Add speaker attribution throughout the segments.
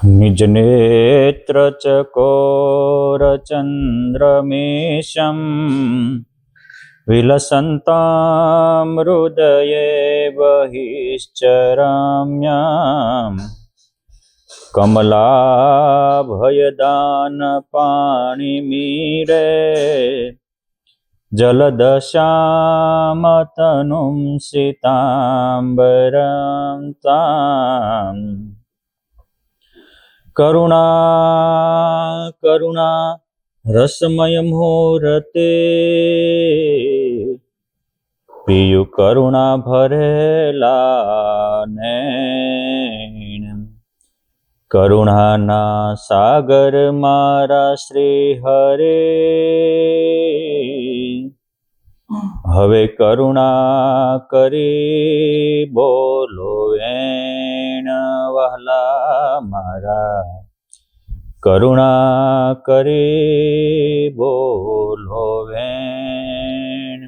Speaker 1: निजनेत्र चकोरचन्द्रमेशं विलसन्तां हृदये बहिश्चराम्यां कमलाभयदानपाणिमीरे जलदशामतनुं सीताम्बरं ताम् करुणा करुणा रसमय मुहूर्ते पियु करुणा भरेला नैन करुणाना सागर मारा श्री हरे हवे करुणा करी बोलो एण वहला मारा करुणा करी बोलो एण।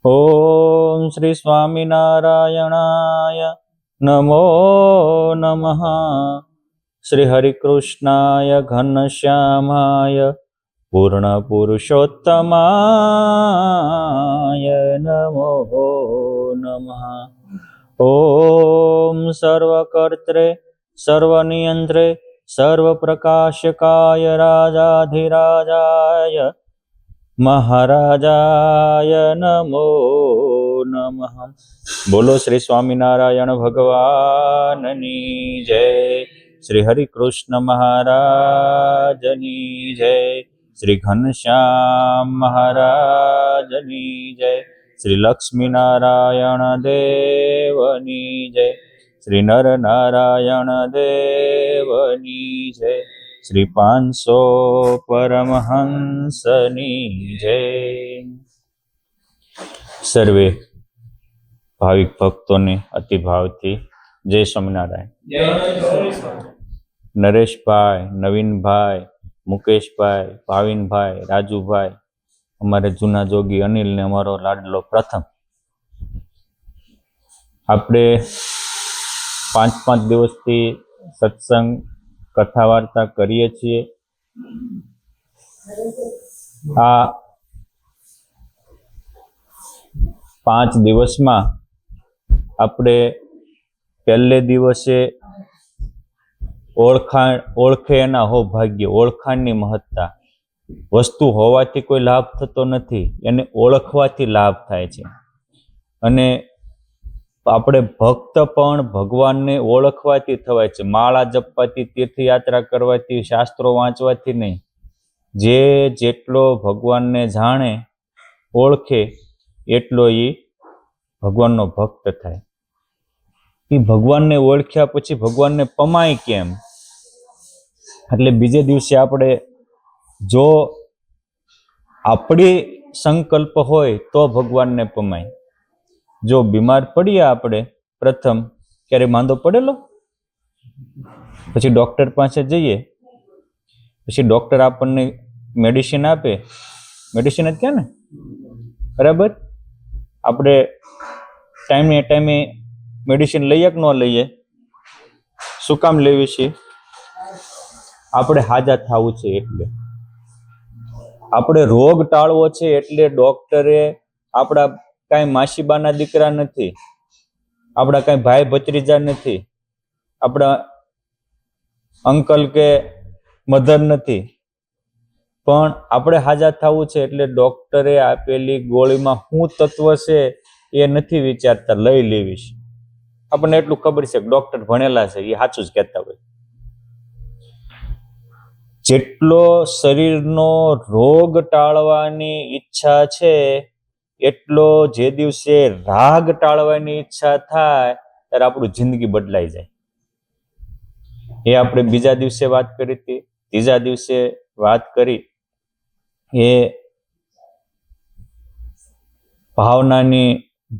Speaker 1: ओम श्री स्वामीनारायणाय नमो नमः। श्री हरिकृष्णाय घनश्यामाय पूर्ण पुरुषोत्तमाय नमो नमः। ओम सर्वकर्त्रे सर्वनियंत्रे सर्वप्रकाशकाय राजाधिराजाय महाराजाय नमो नमः। बोलो श्री स्वामीनारायण भगवाननी जय। श्री हरिकृष्ण महाराजनी जय। श्री घनश्याम महाराजनी जय। श्री लक्ष्मी नारायण देवनी जय। श्री नर नारायण देवनी जय। श्री 500 परमहंसनी जय। सर्वे भाविक भक्तों ने अति भाव थी जय स्वामीनारायण। नरेश भाई, नवीन भाई, मुकेश भाई, भाविन भाई, राजू भाई, अमारे जूना जोगी अनिल ने अमारो लाडलो प्रथम। आपणे 5-5 दिवस थी सत्संग कथा वार्ता करीए छीए। आ 5 दिवस में आपणे पहले दिवसे ओळखे एना हो भाग्य, ओळखाणनी महत्ता। वस्तु होवाथी कोई लाभ थतो नथी, एने ओळखवाथी लाभ थाय छे। अने આપણે ભક્ત પણ ભગવાનને ઓળખવાથી થવાય છે। માળા જપવાથી, તીર્થયાત્રા કરવાથી, શાસ્ત્રો વાંચવાથી નહીં। જે જેટલો ભગવાનને જાણે ઓળખે એટલો એ ભગવાનનો ભક્ત થાય। એ ભગવાનને ઓળખ્યા પછી ભગવાનને પમાય કેમ? એટલે બીજે દિવસે આપણે જો આપણી સંકલ્પ હોય તો ભગવાનને પમાય। जो बीमार पड़िए आपणे प्रथम क्यारे मांदो पड़ेलो पछी डॉक्टर पासे जईए, पछी डॉक्टर आपने मेडिसिन आपे, मेडिसिन ज क्या ने बराबर। आपणे टाइमे टाइमे मेडिसिन लईए के न लईए? शुं काम लेवी छे? आपणे हाजा थावुं छे एटले। आपणे रोग टाळवो छे एटले डॉक्टरे आपड़ा काई मासीबाना दीकरा नथी, आपड़ा काई भाई भत्रीजा नथी, आपड़ा अंकल के मदर नथी, पण आपणे हाजा थावुं छे एटले डॉक्टरे आपेली गोळीमां शुं तत्व छे ए नथी विचारता, लई लेवी छे। आपणे एटલું खबर छे के डॉक्टर भणेला छे, ए साचुं ज कहेता होय। जेटलो शरीरनो रोग टाळवानी इच्छा छे એટલો જે દિવસે રાગ ટાળવાની ઈચ્છા થાય ત્યારે આપણું જિંદગી બદલાઈ જાય। એ આપણે બીજા દિવસે વાત કરી હતી, ત્રીજા દિવસે વાત કરી એ ભાવનાની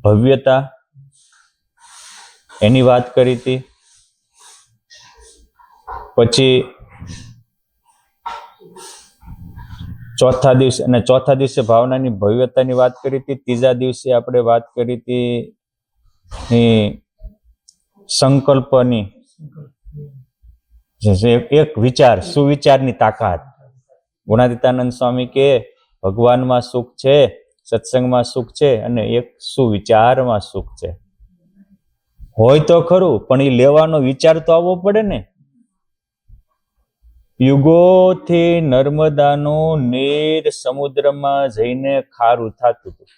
Speaker 1: ભવ્યતા એની વાત કરી હતી। પછી ચોથા દિવસે ભાવનાની ભવ્યતાની વાત કરી હતી। ત્રીજા દિવસે આપણે વાત કરી હતી સંકલ્પની એક વિચાર, સુવિચારની તાકાત. ગુણાતીતાનંદ સ્વામી કે ભગવાનમાં સુખ છે, સત્સંગમાં સુખ છે, અને એક સુવિચારમાં સુખ છે. હોય તો ખરું, પણ એ લેવાનો વિચાર તો આવવો પડે ને. યુગોથી નર્મદાનું નીર સમુદ્રમાં જઈને ખારું થતું હતું,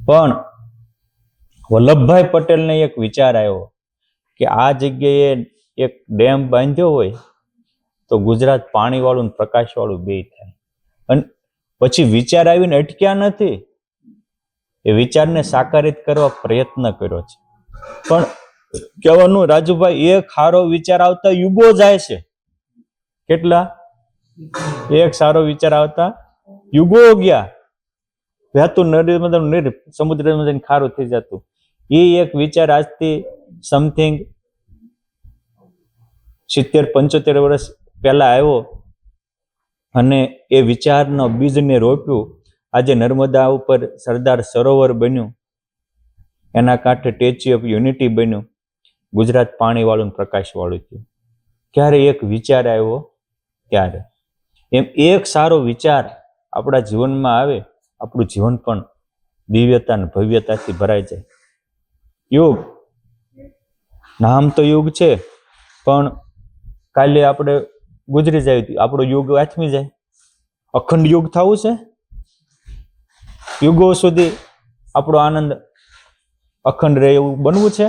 Speaker 1: પણ વલ્લભભાઈ પટેલને એક વિચાર આવ્યો કે આ જગ્યાએ એક ડેમ બાંધ્યો હોય તો ગુજરાત પાણીવાળું ને પ્રકાશવાળું બે થાય. અને પછી વિચાર આવીને અટક્યા નથી, એ વિચારને સાકારિત કરવા પ્રયત્ન કર્યો છે. પણ કહેવાનું રાજુભાઈ, એક સારો વિચાર આવતા યુગો જાય છે. કેટલા? એક સારો વિચાર આવતા યુગો ગયા. વહેતું નર્મદાનું સમુદ્રમાં જઈને ખારું થઈ જતું. એ એક વિચાર આજથી સમથિંગ 70-75 વર્ષ પહેલા આવ્યો, અને એ વિચારનો બીજને રોપ્યું. આજે નર્મદા ઉપર સરદાર સરોવર બન્યું, એના કાંઠે સ્ટેચ્યુ ઓફ યુનિટી બન્યું, ગુજરાત પાણીવાળું પ્રકાશવાળું થયું. ક્યારે એક વિચાર આવ્યો ત્યારે. એમ એક સારો વિચાર આપણા જીવનમાં આવે, આપણું જીવન પણ દિવ્યતા અને ભવ્યતાથી ભરાઈ જાય. યુગ નામ તો યુગ છે, પણ કાલે આપણે ગુજરી જાય, આપણો યુગ આથમી જાય. અખંડ યુગ થવું છે, યુગો સુધી આપણો આનંદ અખંડ રહે એવું બનવું છે.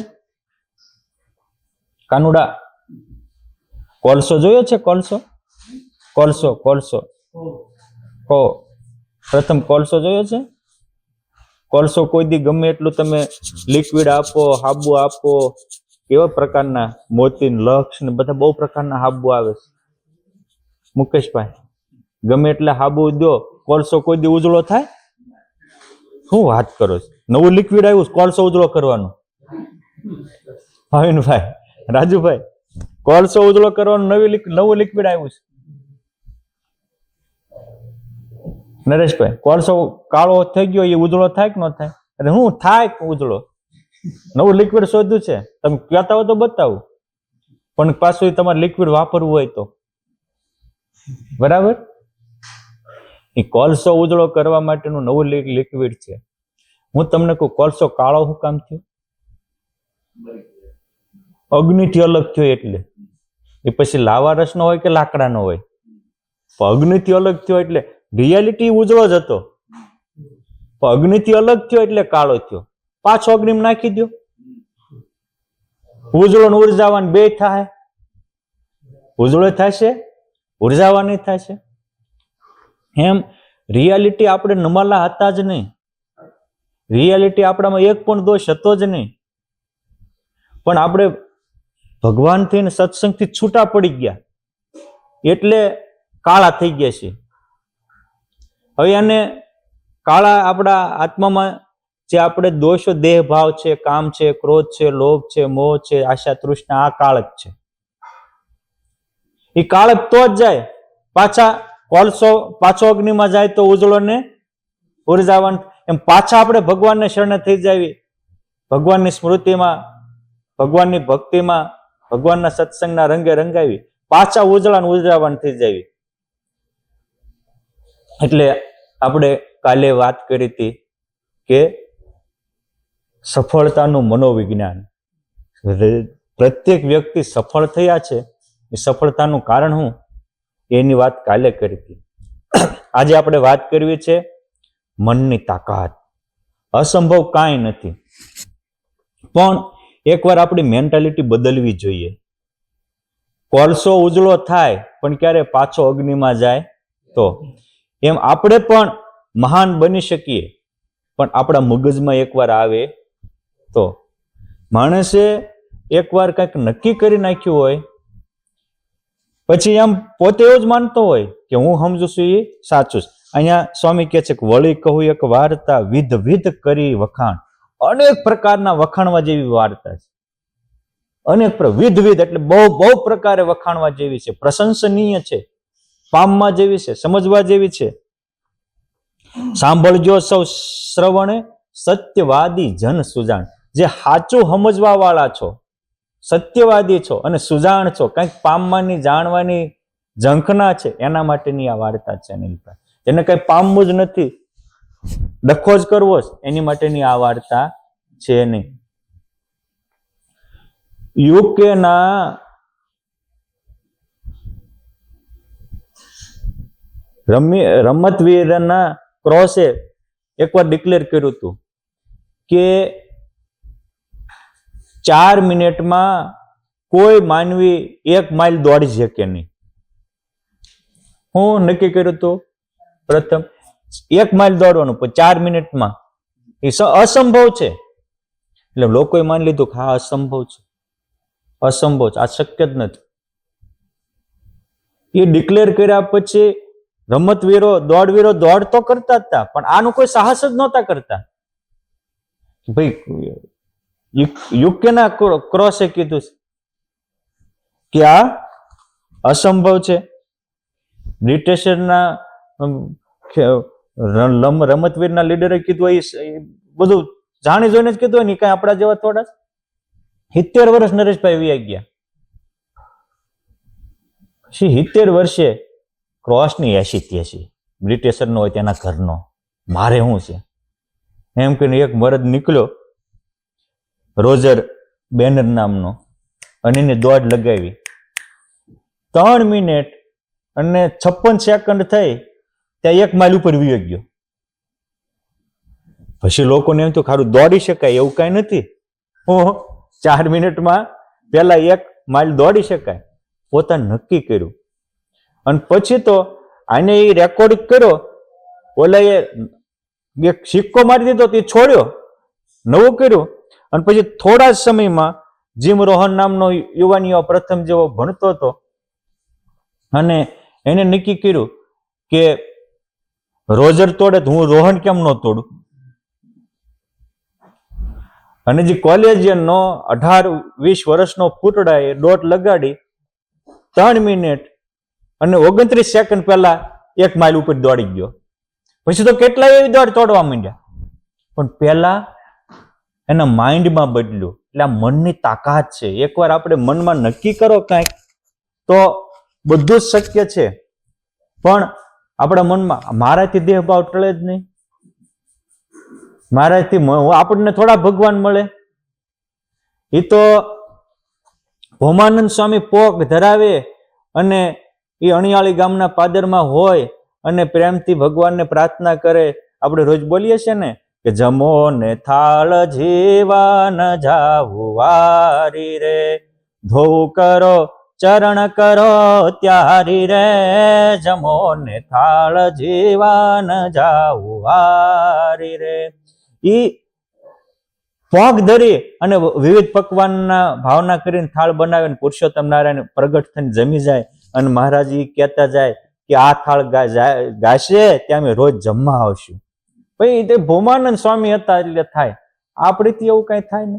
Speaker 1: કાનુડા, કોલસો જોયો છે? કોલસો કોલસો કોલસો પ્રથમ કોલસો જોયો છે? કોલસો કોઈ દી ગમે એટલું તમે લિક્વિડ આપો, હાબુ આપો, કેવા પ્રકારના મોતી, લક્ષ ને બધા બહુ પ્રકારના હાબુ આવે છે. મુકેશભાઈ, ગમે એટલે હાબુ દો, કોલસો કોઈ દી ઉજળો થાય? શું વાત કરો છો? નવું લિક્વિડ આવ્યું, કોલસો ઉજળો કરવાનું. ભાવિનભાઈ, રાજુભાઈ, કોલસો ઉજળો કરવાનું નવું લિક્વિડ આવ્યું છે. નરેશભાઈ, કોલસો કાળો થઈ ગયો, એ ઉજળો થાય કે ન થાય? અરે હું થાય ઉજળો, નવું લિક્વિડ શોધ્યું છે. તમે કહેતા હો તો બતાવું, પણ પાછું તમારે લિક્વિડ વાપરવું હોય તો બરાબર. એ કોલસો ઉજળો કરવા માટેનું નવું લિક્વિડ છે. હું તમને કહું, કોલસો કાળો શું કામ થયો? અગ્નિથી અલગ થયો એટલે. એ પછી લાવા રસનો હોય કે લાકડાનો હોય, અગ્નિથી અલગ થયો એટલે રિયાલિટી ઉજળો જ હતો, પણ અગ્નિથી અલગ થયો એટલે કાળો થયો. પાછો અગ્નિમાં નાખી દો, ઉજળો ને ઉર્જાવાન બે થાય. ઉજળો થશે, ઉર્જાવાની થશે. એમ રિયાલિટી આપણે નમાલા હતા જ નહીં. રિયાલિટી આપણામાં એક પણ દોષ હતો જ નહીં, પણ આપણે ભગવાનથી ને સત્સંગથી છૂટા પડી ગયા એટલે કાળા થઈ ગયા છે. હવે આને કાળા આપણા આત્મામાં જે આપણે દોષો, દેહ ભાવ છે, કામ છે, ક્રોધ છે, લોભ છે, મોહ છે, આશા, તૃષ્ણા, આ કાળક છે. એ કાળક તો જ જાય. પાછા કોલસો પાછો અગ્નિમાં જાય તો ઉજળો ને ઉર્જાવાન. એમ પાછા આપણે ભગવાનને શરણે થઈ જાય, ભગવાનની સ્મૃતિમાં, ભગવાનની ભક્તિમાં, ભગવાનના સત્સંગના રંગે રંગાવી પાછા ઉજળા ને ઉર્જાવાન થઈ જાય. એટલે આપણે કાલે વાત કરી હતી કે સફળતાનું મનોવિજ્ઞાન. પ્રત્યેક વ્યક્તિ સફળ થયા છે, એ સફળતાનું કારણ શું, એની વાત કાલે કરી હતી. આજે આપણે વાત કરવી છે મનની તાકાત. અસંભવ કાંઈ નથી, પણ એકવાર આપણી મેન્ટાલિટી બદલવી જોઈએ. કોલસો ઉજળો થાય પણ ક્યારે પાછો અગ્નિમાં જાય તો. એમ આપણે પણ મહાન બની શકીએ, પણ આપણા મગજમાં એકવાર આવે તો. માણસે એકવાર કંઈક નક્કી કરી નાખ્યું હોય, પછી એમ પોતે એવું જ માનતો હોય કે હું સમજુ છું એ સાચું છે. અહીંયા સ્વામી કહે છે કે વળી કહું એક વાર્તા, વિધ વિધ કરી વખાણ. અનેક પ્રકારના વખાણવા જેવી વાર્તા છે. અનેક વિધ વિધ એટલે બહુ બહુ પ્રકારે વખાણવા જેવી છે, પ્રશંસનીય છે, પામવા જેવી છે, સમજવા જેવી છે. સાંભળજો સૌ શ્રવણે, સત્યવાદી જન સુજાણ. જે સાચું સમજવા વાળા છો સત્યવાદી છો અને સુજાણ છો, કંઈક પામવાની જાણવાની ઝંખના છે, એના માટેની આ વાર્તા છે અનિલભાઈ. જેને કઈ પામવું જ નથી, ડખો જ કરવો છે, એની માટેની આ વાર્તા છે નહીં. યુકેના રમતવીરના ક્રોસે એકવાર ડિક્લેર કર્યું હતું કે 4 મિનિટમાં કોઈ માનવી 1 માઇલ દોડી શકે નહીં. હું નક્કી કર્યું હતું પ્રથમ 1 માઇલ દોડવાનું, પણ 4 મિનિટમાં એ અસંભવ છે. એટલે લોકોએ માની લીધું કે હા અસંભવ છે, અસંભવ છે, આ શક્ય જ નથી. એ ડિક્લેર કર્યા પછી રમતવીરો દોડવીરો દોડ તો કરતા હતા, પણ આનું કોઈ સાહસ જ નહોતા કરતા. ભાઈ યુકેના ક્રોસે કીધું કે આ અસંભવ છે. બ્રિટિશના રમતવીરના લીડરે કીધું, એ બધું જાણી જોઈને જ કીધું, નહીં કઈ આપણા જેવા થોડા 70 વર્ષ નરેશભાઈ વી ગયા. 70 વર્ષે ક્રોસની 80-83 બ્રિટિશરનો હોય તેના ઘરનો, મારે શું છે એમ કહીને એક મરદ નીકળ્યો, રોજર બેનર નામનો, અને એને દોડ લગાવી. 3 મિનિટ અને 56 સેકન્ડ થઈ ત્યાં 1 માઇલ ઉપર વી ગયો. પછી લોકોને એમ તો ખારું દોડી શકાય એવું કઈ નથી. 4 મિનિટમાં પેલા 1 માઇલ દોડી શકાય, પોતાને નક્કી કર્યું. અને પછી તો આને એ રેકોર્ડ કર્યો, ઓલા એક સિક્કો મારી દીધો, તે છોડ્યો, નવું કર્યું. અને પછી થોડા જ સમયમાં જીમ રોહન નામનો યુવાનીઓ પ્રથમ જેવો ભણતો હતો, અને એને નક્કી કર્યું કે રોજર તોડે તો હું રોહન કેમ ન તોડું. અને જે કોલેજિયનનો 18-20 વર્ષનો ફૂટડા એ દોટ લગાડી 3 મિનિટ અને 29 સેકન્ડ પહેલા 1 માઇલ ઉપર દોડી ગયો. પછી તો કેટલાય એવી દોડ તોડવા માંડ્યા, પણ પહેલા એના માઇન્ડમાં બદલ્યું. એટલે આ મનની તાકાત છે. એકવાર આપણે મનમાં નક્કી કરો કાંઈક તો બધું જ શક્ય છે. પણ આપણા મનમાં મારાથી દેહ ભાવ ટળે જ નહીં, મારાથી આપણને થોડા ભગવાન મળે. એ તો ભોમાનંદ સ્વામી પોક ધરાવે અને એ અણિયાળી ગામના પાદરમાં હોય અને પ્રેમથી ભગવાનને પ્રાર્થના કરે. આપણે રોજ બોલીએ છીએ ને કે જમો ને થાળ જીવન જાવું વારી રે, ધોવું કરો ચરણ કરો ત્યારી રે, જમો ને થાળ જીવન જાવું વારી રે. ઈ પોગ ધરી અને વિવિધ પકવાનના ભાવના કરીને થાળ બનાવીને પુરુષોત્તમ નારાયણ પ્રગટ થઈને જમી જાય. અને મહારાજ કહેતા જાય કે આ થાળ ગાશે ત્યાં અમે રોજ જમવા આવશું. ભાઈ તે ભોમાનંદ સ્વામી હતા એટલે થાય, આપડેથી એવું કઈ થાય ને.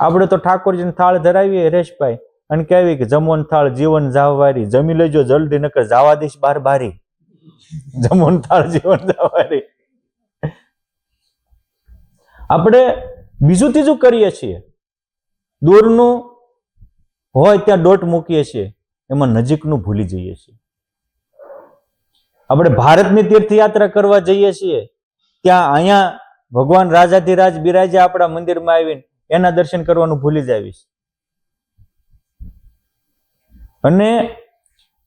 Speaker 1: આપણે તો ઠાકોરજીને થાળ ધરાવીએ રેશભાઈ અને કહેવી કે જમોન થાળ જીવન જાવવારી, જમી લેજો જલ્દી નકર જાવા દઈશ બાર બારી. જમોન થાળ જીવન જાવવારી. આપણે બીજું ત્રીજું કરીએ છીએ, દૂરનું હોય ત્યાં દોટ મૂકીએ છીએ, એમાં નજીકનું ભૂલી જઈએ છીએ. આપણે ભારતની તીર્થયાત્રા કરવા જઈએ છીએ, ત્યાં અહીંયા ભગવાન રાજાધિરાજ બિરાજે આપણા મંદિરમાં આવીને એના દર્શન કરવાનું ભૂલી જાવીશ. અને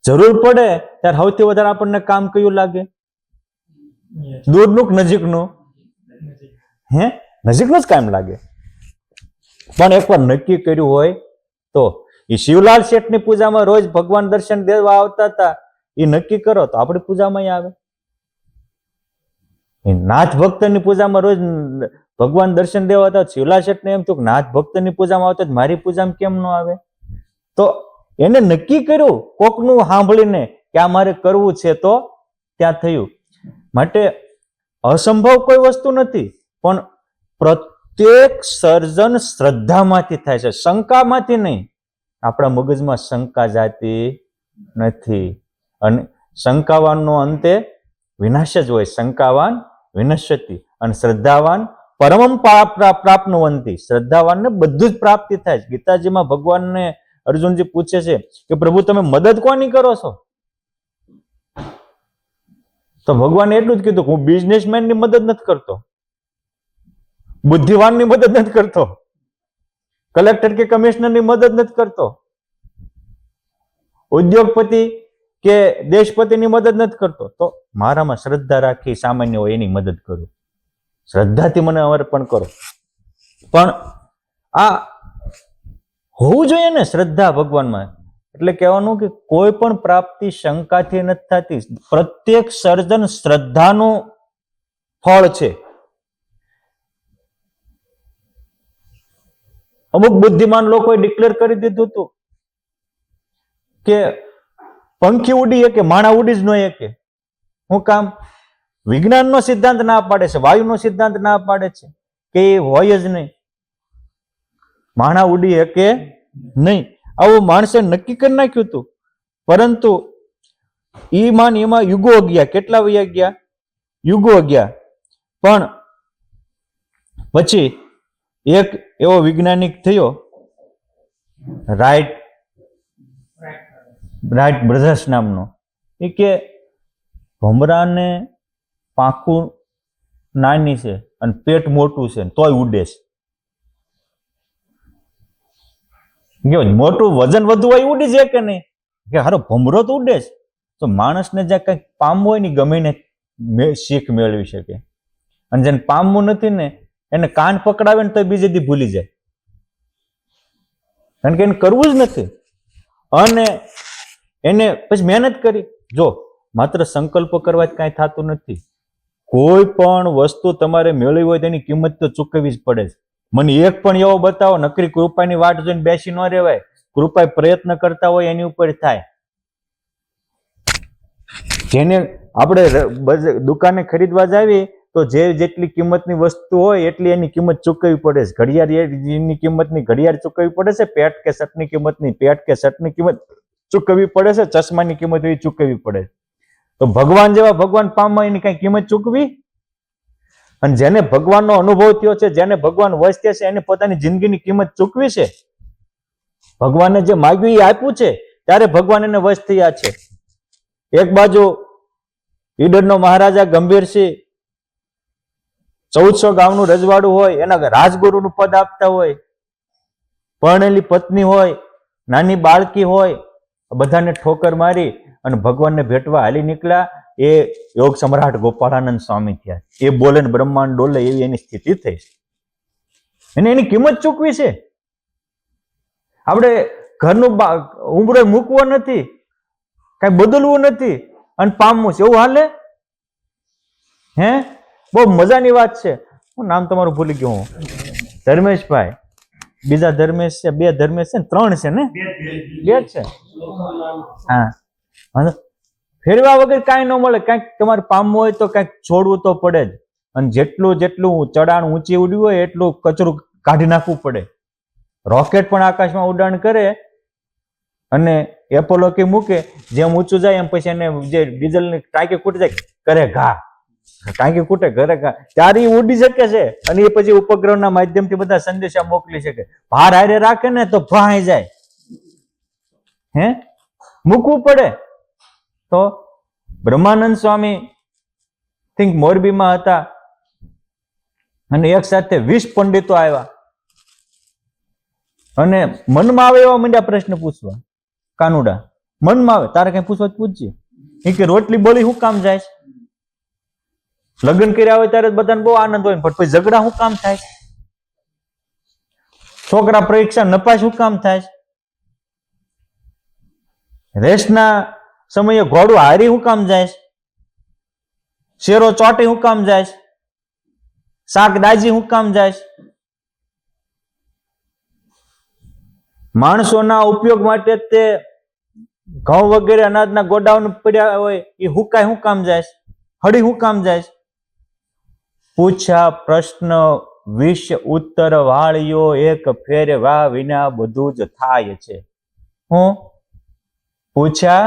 Speaker 1: જરૂર પડે ત્યારે સૌથી વધારે આપણને કામ કયું લાગે? દૂરનું નજીકનું? નજીકનું જ કામ લાગે. પણ એકવાર નક્કી કર્યું હોય તો. એ શિવલાલ શેઠની પૂજામાં રોજ ભગવાન દર્શન દેવા આવતા હતા, એ નક્કી કરો તો આપણી પૂજામાં આવે. નાથ ભક્તની પૂજામાં રોજ ભગવાન દર્શન દેવા હતા, શિવલાલ શેઠને એમ થયું કે નાથ ભક્તની પૂજામાં આવતા મારી પૂજામાં કેમ ન આવે? તો એને નક્કી કર્યું કોકનું સાંભળીને કે આ મારે કરવું છે, તો ત્યાં થયું. માટે અસંભવ કોઈ વસ્તુ નથી, પણ પ્રત્યેક સર્જન શ્રદ્ધામાંથી થાય છે, શંકામાંથી નહીં. આપણા મગજમાં શંકા જાતી નથી, અને શંકાવાનનો અંતે વિનાશ જ હોય. શંકાવાન વિનશ્યતિ અને શ્રદ્ધાવાન પરમમ પ્રાપ્નુવંતી, શ્રદ્ધાવાનને બધું જ પ્રાપ્તિ થાય છે. ગીતાજીમાં ભગવાનને અર્જુનજી પૂછે છે કે પ્રભુ તમે મદદ કોની કરો છો? તો ભગવાને એટલું જ કીધું, હું બિઝનેસમેનની મદદ નથી કરતો, બુદ્ધિવાનની મદદ નથી કરતો, કલેક્ટર કે કમિશનરની મદદ નથી કરતો, ઉદ્યોગપતિ કે દેશપતિની મદદ નથી કરતો. તો મારામાં શ્રદ્ધા રાખી સામાન્ય હોય એની મદદ કરું, શ્રદ્ધાથી મને અર્પણ કરો. પણ આ હોવું જોઈએ ને શ્રદ્ધા ભગવાનમાં. એટલે કહેવાનું કે કોઈ પણ પ્રાપ્તિ શંકાથી નથી થતી. પ્રત્યેક સર્જન શ્રદ્ધાનું ફળ છે. અમુક બુદ્ધિમાન લોકોએ ડિક્લેર કરી દીધું હતું કે પંખી ઉડી કે માણા ઉડી જ ન શકે. શું કામ? વિજ્ઞાનનો સિદ્ધાંત ના પાડે છે, વાયુનો સિદ્ધાંત ના પાડે છે કે એ હોય જ નહીં, માણા ઉડી શકે નહીં. આવું માણસે નક્કી કરી નાખ્યું હતું. પરંતુ એમાં યુગો ગયા, કેટલા વયા ગયા? યુગો ગયા. પણ પછી એક એવો વૈજ્ઞાનિક થયો, રાઇટ બ્રધર્સ નામનો, એ કે ભમરાને પાંખું નાની છે અને પેટ મોટું છે તોય ઉડે છે. મોટું વજન વધુ હોય ઉડી છે કે નહીં? કે હારો ભમરો તો ઉડે છે. તો માણસને જ્યાં કંઈક પામવું હોય ને ગમીને શીખ મેળવી શકે. અને જેને પામવું નથી ને એને કાન પકડાવે ને તો બીજે દી ભૂલી જાય, કારણ કે એને કરવું જ નથી. અને એને પછી મહેનત કરી. જો માત્ર સંકલ્પ કરવા જ કાંઈ થતું નથી. કોઈ પણ વસ્તુ તમારે મેળવી હોય તેની કિંમત તો ચૂકવવી જ પડે છે. મને એક પણ એવો બતાવો, નકરી કૃપાની વાટ જોઈને બેસી ન રહેવાય. કૃપા પ્રયત્ન કરતા હોય એની ઉપર થાય. જેને આપણે દુકાને ખરીદવા જાવી તો જે જેટલી કિંમતની વસ્તુ હોય એટલી એની કિંમત ચૂકવવી પડે છે. ઘડિયાળની કિંમતની ઘડિયાળ ચૂકવવી પડે છે. પેટ કે શર્ટની કિંમતની પેટ કે શર્ટની કિંમત ચૂકવવી પડે છે. ચશ્માની કિંમત એવી ચૂકવવી પડે છે. તો ભગવાન જેવા ભગવાન પામવા એની કઈ કિંમત ચૂકવી? અને જેને ભગવાનનો અનુભવ થયો છે, જેને ભગવાન વશ થયા છે, એને પોતાની જિંદગીની કિંમત ચૂકવી છે. ભગવાને જે માગ્યું એ આપ્યું છે, ત્યારે ભગવાન એને વશ થયા છે. એક બાજુ ઈડરનો મહારાજા ગંભીરસિંહ 1400 ગામનું રજવાડું હોય, એના રાજગુરુનું પદ આપતા હોય, પરણેલી પત્ની હોય, નાની બાળકી હોય, બધાને ઠોકર મારી અને ભગવાનને ભેટવા હાલી નીકળ્યા. એ યોગ સમ્રાટ ગોપાળાનંદ સ્વામી થયા. એ બોલે ને બ્રહ્માંડ ડોલે એવી એની સ્થિતિ થઈ. એને એની કિંમત ચૂકવી છે. આપણે ઘરનું ઉંબરો મૂકવો નથી, કઈ બદલવું નથી અને પામવું છે, એવું હાલે? હે, બહુ મજાની વાત છે. હું નામ તમારું ભૂલી ગયો હું. ધર્મેશભાઈ. બીજા ધર્મેશ છે, બે ધર્મેશ છે ને 3 છે ને? 2 છે. હા, ફેરવા વગર કાંઈ ન મળે. કાંઈક તમારે પામવું હોય તો કાંઈક છોડવું તો પડે જ. અને જેટલું ચડાણ ઊંચી ઉડ્યું હોય એટલું કચરું કાઢી નાખવું પડે. રોકેટ પણ આકાશમાં ઉડાણ કરે અને એપોલો કે મૂકે, જેમ ઊંચું જાય એમ પછી એને જે ડીઝલની ટાંકી ખૂટી જાય કરે ઘા, ટાંકી ખૂટે ઘરે ઘા, ત્યારે એ ઉડી શકે છે. અને એ પછી ઉપગ્રહના માધ્યમથી બધા સંદેશા મોકલી શકે. ભાર હારે રાખે ને તો ભાઈ જાય. હે, મૂકવું પડે. તો બ્રહ્માનંદ સ્વામી થિંક મોરબીમાં હતા અને એક સાથે 20 પંડિતો આવ્યા અને મનમાં આવે એવા મંડ્યા પ્રશ્ન પૂછવા. કાનુડા, મનમાં આવે તારે કઈ પૂછવા પૂછજે. એ કે રોટલી બોલી શું કામ જાય? લગ્ન કર્યા હોય ત્યારે બધાને બહુ આનંદ હોય, પણ પછી ઝઘડા શું કામ થાય? છોકરા પરીક્ષા નપાસ શું કામ થાય? રેસના સમયે ઘોડું હારી શું કામ જાય? શેરો ચોટી શું કામ જાય? શાક દાજી શું કામ જાય? માણસોના ઉપયોગ માટે તે ઘઉં વગેરે અનાજના ગોડાઉન પડ્યા હોય એ હુકાય શું કામ જાય? હળી શું કામ જાય? પૂછ્યા પ્રશ્ન 20 ઉત્તર વાળ્યો, એક ફેરે વા વિના બધું જ થાય છે. હું પૂછ્યા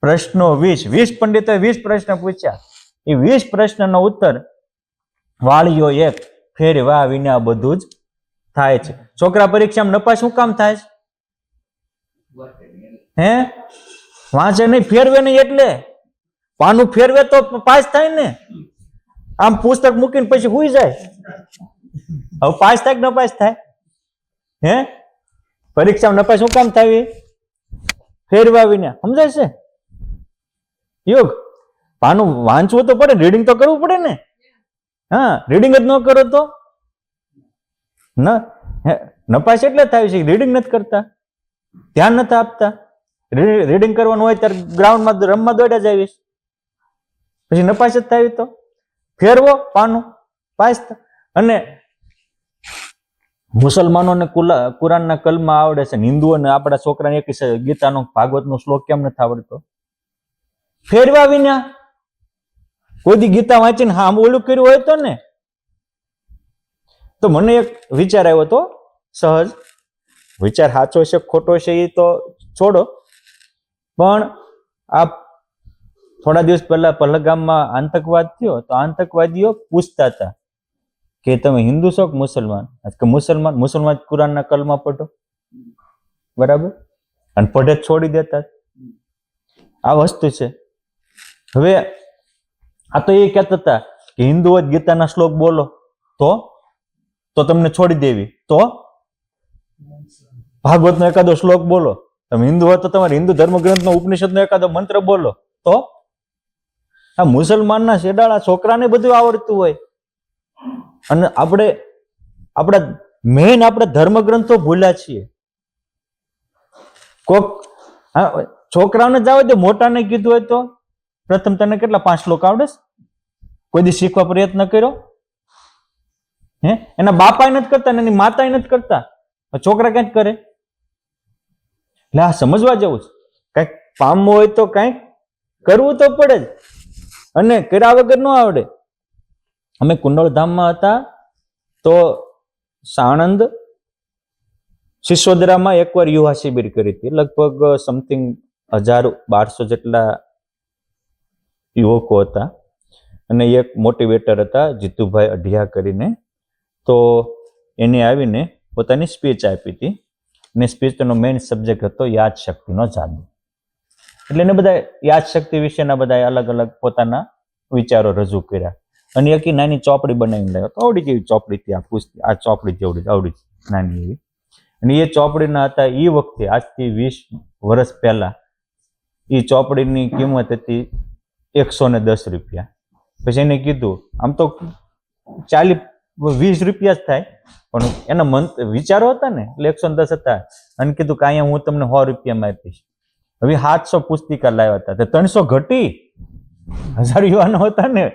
Speaker 1: પ્રશ્નો 20 પંડિતોએ 20 પ્રશ્ન પૂછ્યા. એ 20 પ્રશ્નનો ઉત્તર વાળ્યો એક, ફેરવા વિના બધું જ થાય છે. છોકરા પરીક્ષામાં નપાસ શું કામ થાય છે? હે, વાંચે નહીં, ફેરવે નહીં એટલે. પાનું ફેરવે તો પાસ થાય ને. આમ પુસ્તક મૂકીને પછી હુઈ જાય. હવે પાસ થાય કે નપાસ થાય? હે, પરીક્ષામાં નપાસ શું કામ થાય? ફેરવા વિના. સમજાય છે? યોગ પાનું વાંચવું તો પડે, રીડિંગ તો કરવું પડે ને. હા, રીડિંગ જ ન કરો તો નપાસ એટલે થાય છે. રીડિંગ નથી કરતા, ધ્યાન નથી આપતા. રીડિંગ કરવાનું હોય ત્યારે ગ્રાઉન્ડમાં રમવા દોડ્યા જાવીશ, પછી નપાસ જ થાય. તો ફેરવો પાનું, પાસ. અને મુસલમાનોને કુરાનના કલમા આવડે છે, હિન્દુઓને આપણા છોકરાને એક ગીતાનો ભાગવતનો શ્લોક કેમ નથી આવડતો? ફેરવા વિના. કોઈ દી ગીતા વાંચીને હા ઓલું કર્યું હોય તો ને. તો મને એક વિચાર આવ્યો હતો, સહજ વિચાર, સાચો છે ખોટો છે એ તો છોડો, પણ આ થોડા દિવસ પહેલા પહલગામમાં આતંકવાદ થયો, તો આતંકવાદીઓ પૂછતા હતા કે તમે હિન્દુ છો કે મુસલમાન? કે મુસલમાન કુરાનના કલમા પઢો, બરાબર, અને પઢે છોડી દેતા. આ વસ્તુ છે. હવે આ તો એ કહેતા હતા કે હિન્દુઓ જ ગીતાના શ્લોક બોલો તો તમને છોડી દેવી. તો ભાગવતનો એકાદો શ્લોક બોલો, તમે હિન્દુ હો તો તમારે હિન્દુ ધર્મગ્રંથનો ઉપનિષદનો એકાદો મંત્ર બોલો તો. આ મુસલમાનના શેડાળા છોકરાને બધું આવડતું હોય, અને આપણા મેઇન આપણા ધર્મગ્રંથો ભૂલ્યા છીએ. કોક છોકરાઓને જાવ તો મોટાને કીધું હોય તો પ્રથમ તને કેટલા 5 શ્લોક આવડે? કોઈ દી શીખવા પ્રયત્ન કર્યો? હે, એના બાપા નથી કરતા, એની માતા નથી કરતા, છોકરા ક્યાંક કરે. એટલે આ સમજવા જેવું છે. કઈક પામવું હોય તો કઈક કરવું તો પડે જ, અને કર્યા વગર ન આવડે. અમે કુંડળધામમાં હતા તો સાણંદ સિસોદરામાં એકવાર યુવા શિબિર કરી હતી. લગભગ સમથિંગ 1200 જેટલા યુવકો હતા, અને એક મોટિવેટર હતા જીતુભાઈ અઢિયા કરીને. તો એને આવીને પોતાની સ્પીચ આપી હતી, અને સ્પીચનો મેઇન સબ્જેક્ટ હતો યાદશક્તિનો જાદુ. એટલે એને બધા યાદશક્તિ વિશેના બધા અલગ અલગ પોતાના વિચારો રજૂ કર્યા. અને એક નાની ચોપડી બનાવીને લાવ્યો, આવડી જેવી ચોપડી હતી, આ ચોપડી જેવડી આવડી નાની એવી. અને એ ચોપડીના હતા એ વખતે, આજથી 20 વર્ષ પહેલા, એ ચોપડીની કિંમત હતી 110 રૂપિયા. પછી એને કીધું, આમ તો 20 રૂપિયા જ થાય, પણ એના વિચારો હતા ને એટલે 110 હતા. અને કીધું કે અહીંયા હું તમને 100 રૂપિયામાં આપીશ. હવે 700 પુસ્તિકા લાવ્યા હતા, 300 ઘટી, 1000 યુવાનો હતા ને.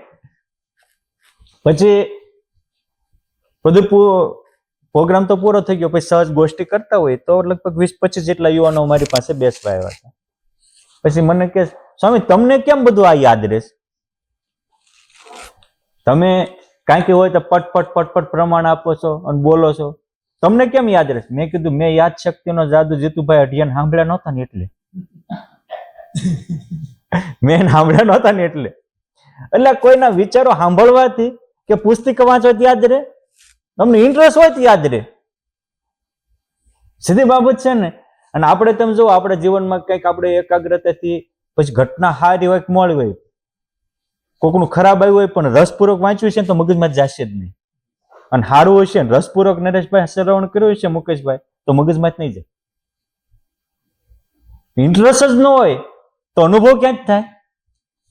Speaker 1: પછી બધું પ્રોગ્રામ તો પૂરો થઈ ગયો. પછી સહજ ગોષ્ઠી કરતા હોય તો લગભગ 20-25 જેટલા યુવાનો મારી પાસે બેસવા આવ્યા હતા. પછી મને કે, સ્વામી તમને કેમ બધું આ યાદ રહેશે? તમે કાંઈક હોય તો પટ પ્રમાણ આપો છો અને બોલો છો, તમને કેમ યાદ રહેશે? મેં કીધું, મેં યાદ શક્તિનો જાદુ જીતુભાઈ અઢિયાને સાંભળ્યા નહોતા ને એટલે. મેં સાંભળ્યા નહોતા ને એટલે. એટલે કોઈના વિચારો સાંભળવાથી કે પુસ્તક વાંચવાથી યાદ રહે, તમને ઇન્ટરેસ્ટ હોય તો યાદ રહે. સીધી બાબત છે ને. અને આપણે તમે જો આપણા જીવનમાં કંઈક આપણે એકાગ્રતાથી પછી ઘટના સારી હોય કે મોડી હોય, કોકનું ખરાબ આવ્યું હોય પણ રસપૂર્વક વાંચ્યું છે ને તો મગજમાં જશે જ નહીં. અને સારું હોય છે ને રસપૂર્વક નરેશભાઈ શ્રવણ કર્યું છે મુકેશભાઈ, તો મગજમાં જ નહીં જાય. ઇન્ટરેસ્ટ જ ન હોય તો અનુભવ ક્યાંક થાય?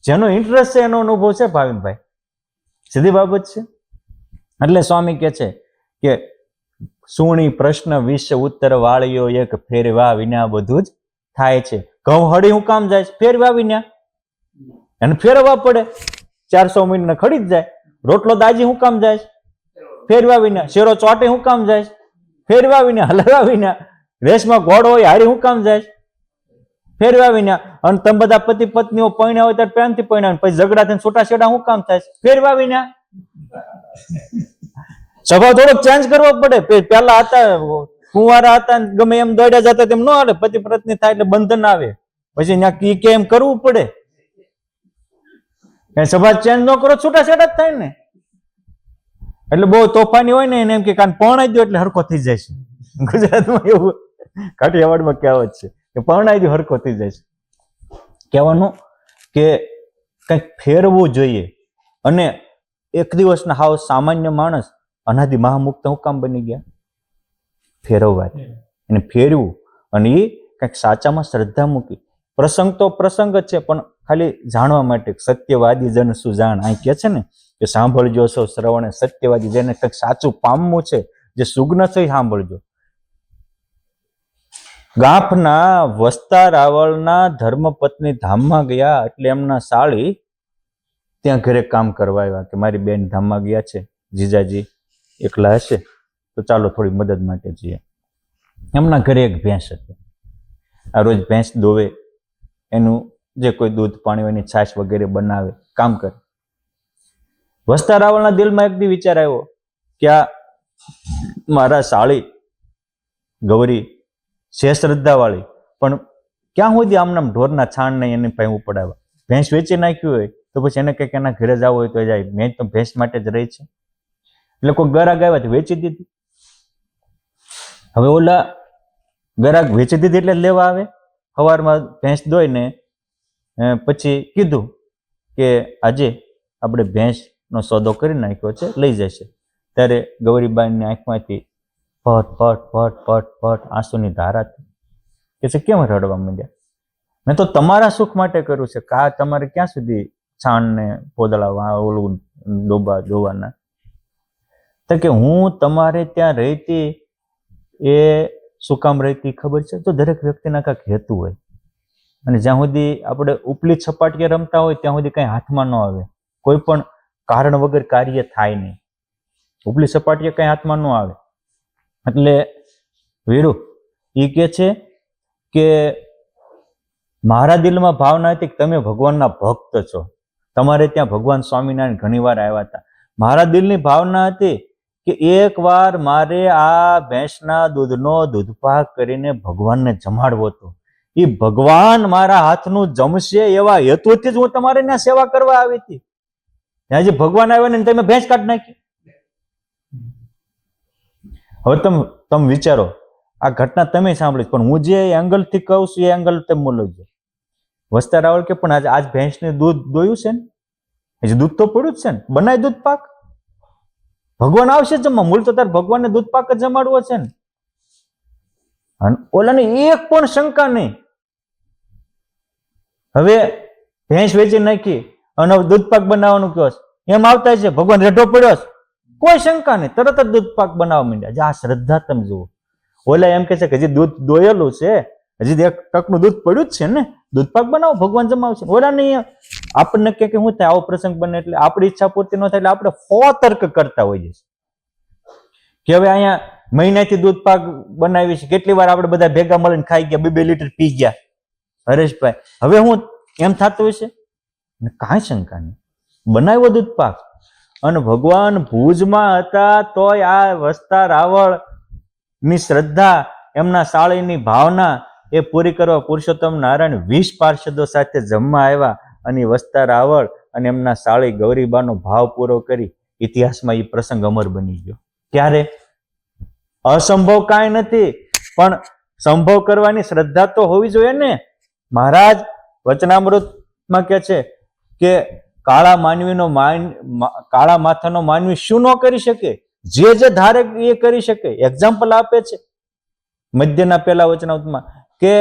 Speaker 1: જેનો ઇન્ટરેસ્ટ છે એનો અનુભવ છે ભાવિનભાઈ. સીધી બાબત છે. એટલે સ્વામી કે છે કે સુણી પ્રશ્ન વિશે ઉત્તર વાળ્યો એક ફેરવા વિના બધું જ થાય છે. ઘઉં હળી હું કામ જાય? ફેરવા વિના. એને ફેરવવા પડે. 400 મહિને ખડી જ જાય. રોટલો દાજી હું કામ જાય? ફેરવા વિના. શેરો ચોટે હું કામ જાય? ફેરવા વિના. હલાવા વિના. રેસમાં ઘોડો હોય હારી હું કામ જાય? ફેરવા વિના. અને તમે બધા પતિ પત્નીઓ પૈણા હોય ત્યારે પ્રેમથી પૈણા, પછી ઝઘડા થઈને છૂટા છેડા હું કામ થાય? ફેરવા વિના. સ્વભાવ થોડોક ચેન્જ કરવો પડે. પેલા હતા કુંવારા હતા ગમે એમ દોડ્યા જતા તેમ ન હાલે. પતિ પત્ની થાય એટલે બંધન આવે, પછી ત્યાં કેમ કરવું પડે. સ્વભાવ ચેન્જ ન કરો છૂટા છેડા જ થાય ને. એટલે બહુ તોફાની હોય ને એને એમ કે કાન પરણાઈ દો એટલે હરખો થઈ જાય છે. ગુજરાતમાં એવું કાઠિયાવાડમાં કહેવત છે કે પરણાઈ દો હરખો થઈ જાય છે. કહેવાનું કે કંઈક ફેરવું જોઈએ. અને એક દિવસના હાવ સામાન્ય માણસ અનાદિ મહામુક્ત હું કામ બની ગયા? ફેરવવા, એને ફેરવું અને એ કંઈક સાચામાં શ્રદ્ધા મૂકી. પ્રસંગ તો પ્રસંગ જ છે, પણ ખાલી જાણવા માટે સત્યવાદી જન શું જાણ. અહીં કે છે ને કે સાંભળજો છો શ્રવણે સત્યવાદી, જેને કંઈક સાચું પામવું છે, જે સુગ્ન છે એ સાંભળજો. ગાંફના વસ્તા રાવળના ધર્મપત્ની ધામમાં ગયા એટલે એમના સાળી ત્યાં ઘરે કામ કરવા આવ્યા કે મારી બેન ધામમાં ગયા છે, જીજાજી એકલા હશે તો ચાલો થોડી મદદ માટે જઈએ. એમના ઘરે એક ભેંસ હતી. આ રોજ ભેંસ દોવે, એનું જે કોઈ દૂધ પાણી હોય એની છાશ વગેરે બનાવે, કામ કરે. વસ્તા રાવળના દિલમાં એક દી વિચાર આવ્યો કે આ મારા સાળી ગૌરી છે શ્રદ્ધા વાળી, પણ ક્યાં સુધી આમનામ ઢોરના છાણ નહીં એની પાસે ઉપડાવવા. ભેંસ વેચી નાખ્યું હોય તો પછી એને કંઈક એના ઘરે જવું હોય તો જાય. મેં તો ભેંસ માટે જ રહી છે. એટલે કોઈ ગરાગ આવ્યા તો વેચી દીધી. હવે ઓલા ગરાગ વેચી દીધી એટલે લેવા આવે. સવારમાં ભેંસ દોઈને પછી કીધું કે આજે આપણે ભેંસનો સોદો કરી નાખ્યો છે, લઈ જશે. ત્યારે ગૌરીબાઈની આંખમાંથી પટ પટ પટ પટ પટ આંસુની ધારા કે છે કેમ રડવા માંડ્યા? મેં તો તમારા સુખ માટે કર્યું છે. કા તમારે ક્યાં સુધી છાણ ને પોદળા ઓલું ડોબા જોવાના? તો કે હું તમારે ત્યાં રહેતી એ શું કામ રહેતી ખબર છે? તો દરેક વ્યક્તિના કાંઈક હેતુ હોય, અને જ્યાં સુધી આપણે ઉપલી છપાટીએ રમતા હોય ત્યાં સુધી કંઈ હાથમાં ન આવે. કોઈ પણ કારણ વગર કાર્ય થાય નહીં. ઉપલી સપાટીએ કંઈ હાથમાં ન આવે. એટલે વીરુ એ કે છે કે મારા દિલમાં ભાવના હતી કે તમે ભગવાનના ભક્ત છો, તમારે ત્યાં ભગવાન સ્વામિનારાયણ ઘણી વાર આવ્યા હતા. મારા દિલની ભાવના હતી કે એક વાર મારે આ ભેંસના દૂધનો દૂધપાક કરીને ભગવાનને જમાડવો હતો. એ ભગવાન મારા હાથનું જમશે એવા હેતુથી જ હું તમારે ત્યાં સેવા કરવા આવી હતી. ત્યાં જે ભગવાન આવ્યા ને તમે ભેંસ કાઢી નાખી. હવે તમે વિચારો, આ ઘટના તમે સાંભળી, પણ હું જે એંગલ થી કહું છું એ એંગલ તમે બોલજો. વસ્તા રાવળ કે પણ આજ ભેંસને દૂધ દોયું છે ને, હજી દૂધ તો પડ્યું જ છે ને, બનાય દૂધ પાક. ભગવાન આવશે જમવા, મૂળ તો તાર ભગવાનને દૂધ પાક જ જમાડવો છે ને. અને ઓલાને એક પણ શંકા નહીં. હવે ભેંસ વેચી નાખી અને દૂધ પાક બનાવવાનું કહો એમ આવતા છે, ભગવાન રેઢો પડ્યો છે, કોઈ શંકા નહીં, તરત જ દૂધ પાક બનાવવા માંડ્યા. આ શ્રદ્ધા તમે જુઓ. ઓલા એમ કે છે કે હજી દૂધ દોયેલું છે, હજી એક ટકનું દૂધ પડ્યું જ છે ને, દૂધ પાક બનાવો, ભગવાન જમાવશે. ઓલા નહીં આપણને કે શું થાય આવો પ્રસંગ બને એટલે આપણી ઈચ્છા પૂર્તિ ન થાય એટલે આપણે 100 તર્ક કરતા હોઈએ કે હવે અહીંયા મહિનાથી દૂધ પાક બનાવી છે, કેટલી વાર આપણે બધા ભેગા મળીને ખાઈ ગયા, 2-2 લીટર પી ગયા. હરેશભાઈ હવે હું એમ થતું હશે? કાંઈ શંકા નહીં, બનાવ્યો દૂધ પાક. અને ભગવાન ભુજમાં હતા તોય આ વસ્તા રાવળ ની શ્રદ્ધા, એમના સાળીની ભાવના એ પૂરી કરવા પુરુષોત્તમ નારાયણ 20 પાર્ષદો સાથે જમવા આવ્યા. અને વસ્તા રાવળ અને એમના સાળી ગૌરીબાનો ભાવ પૂરો કરી ઇતિહાસમાં એ પ્રસંગ અમર બની ગયો. ક્યારે? અસંભવ કાંઈ નથી, પણ સંભવ કરવાની શ્રદ્ધા તો હોવી જોઈએ ને. મહારાજ વચનામૃતમાં કે છે કે કાળા માથાનો માનવી શું ન કરી શકે? જે ધારે એ કરી શકે. એક્ઝામ્પલ આપે છે મધ્યના પહેલા વચનામૃતમાં કે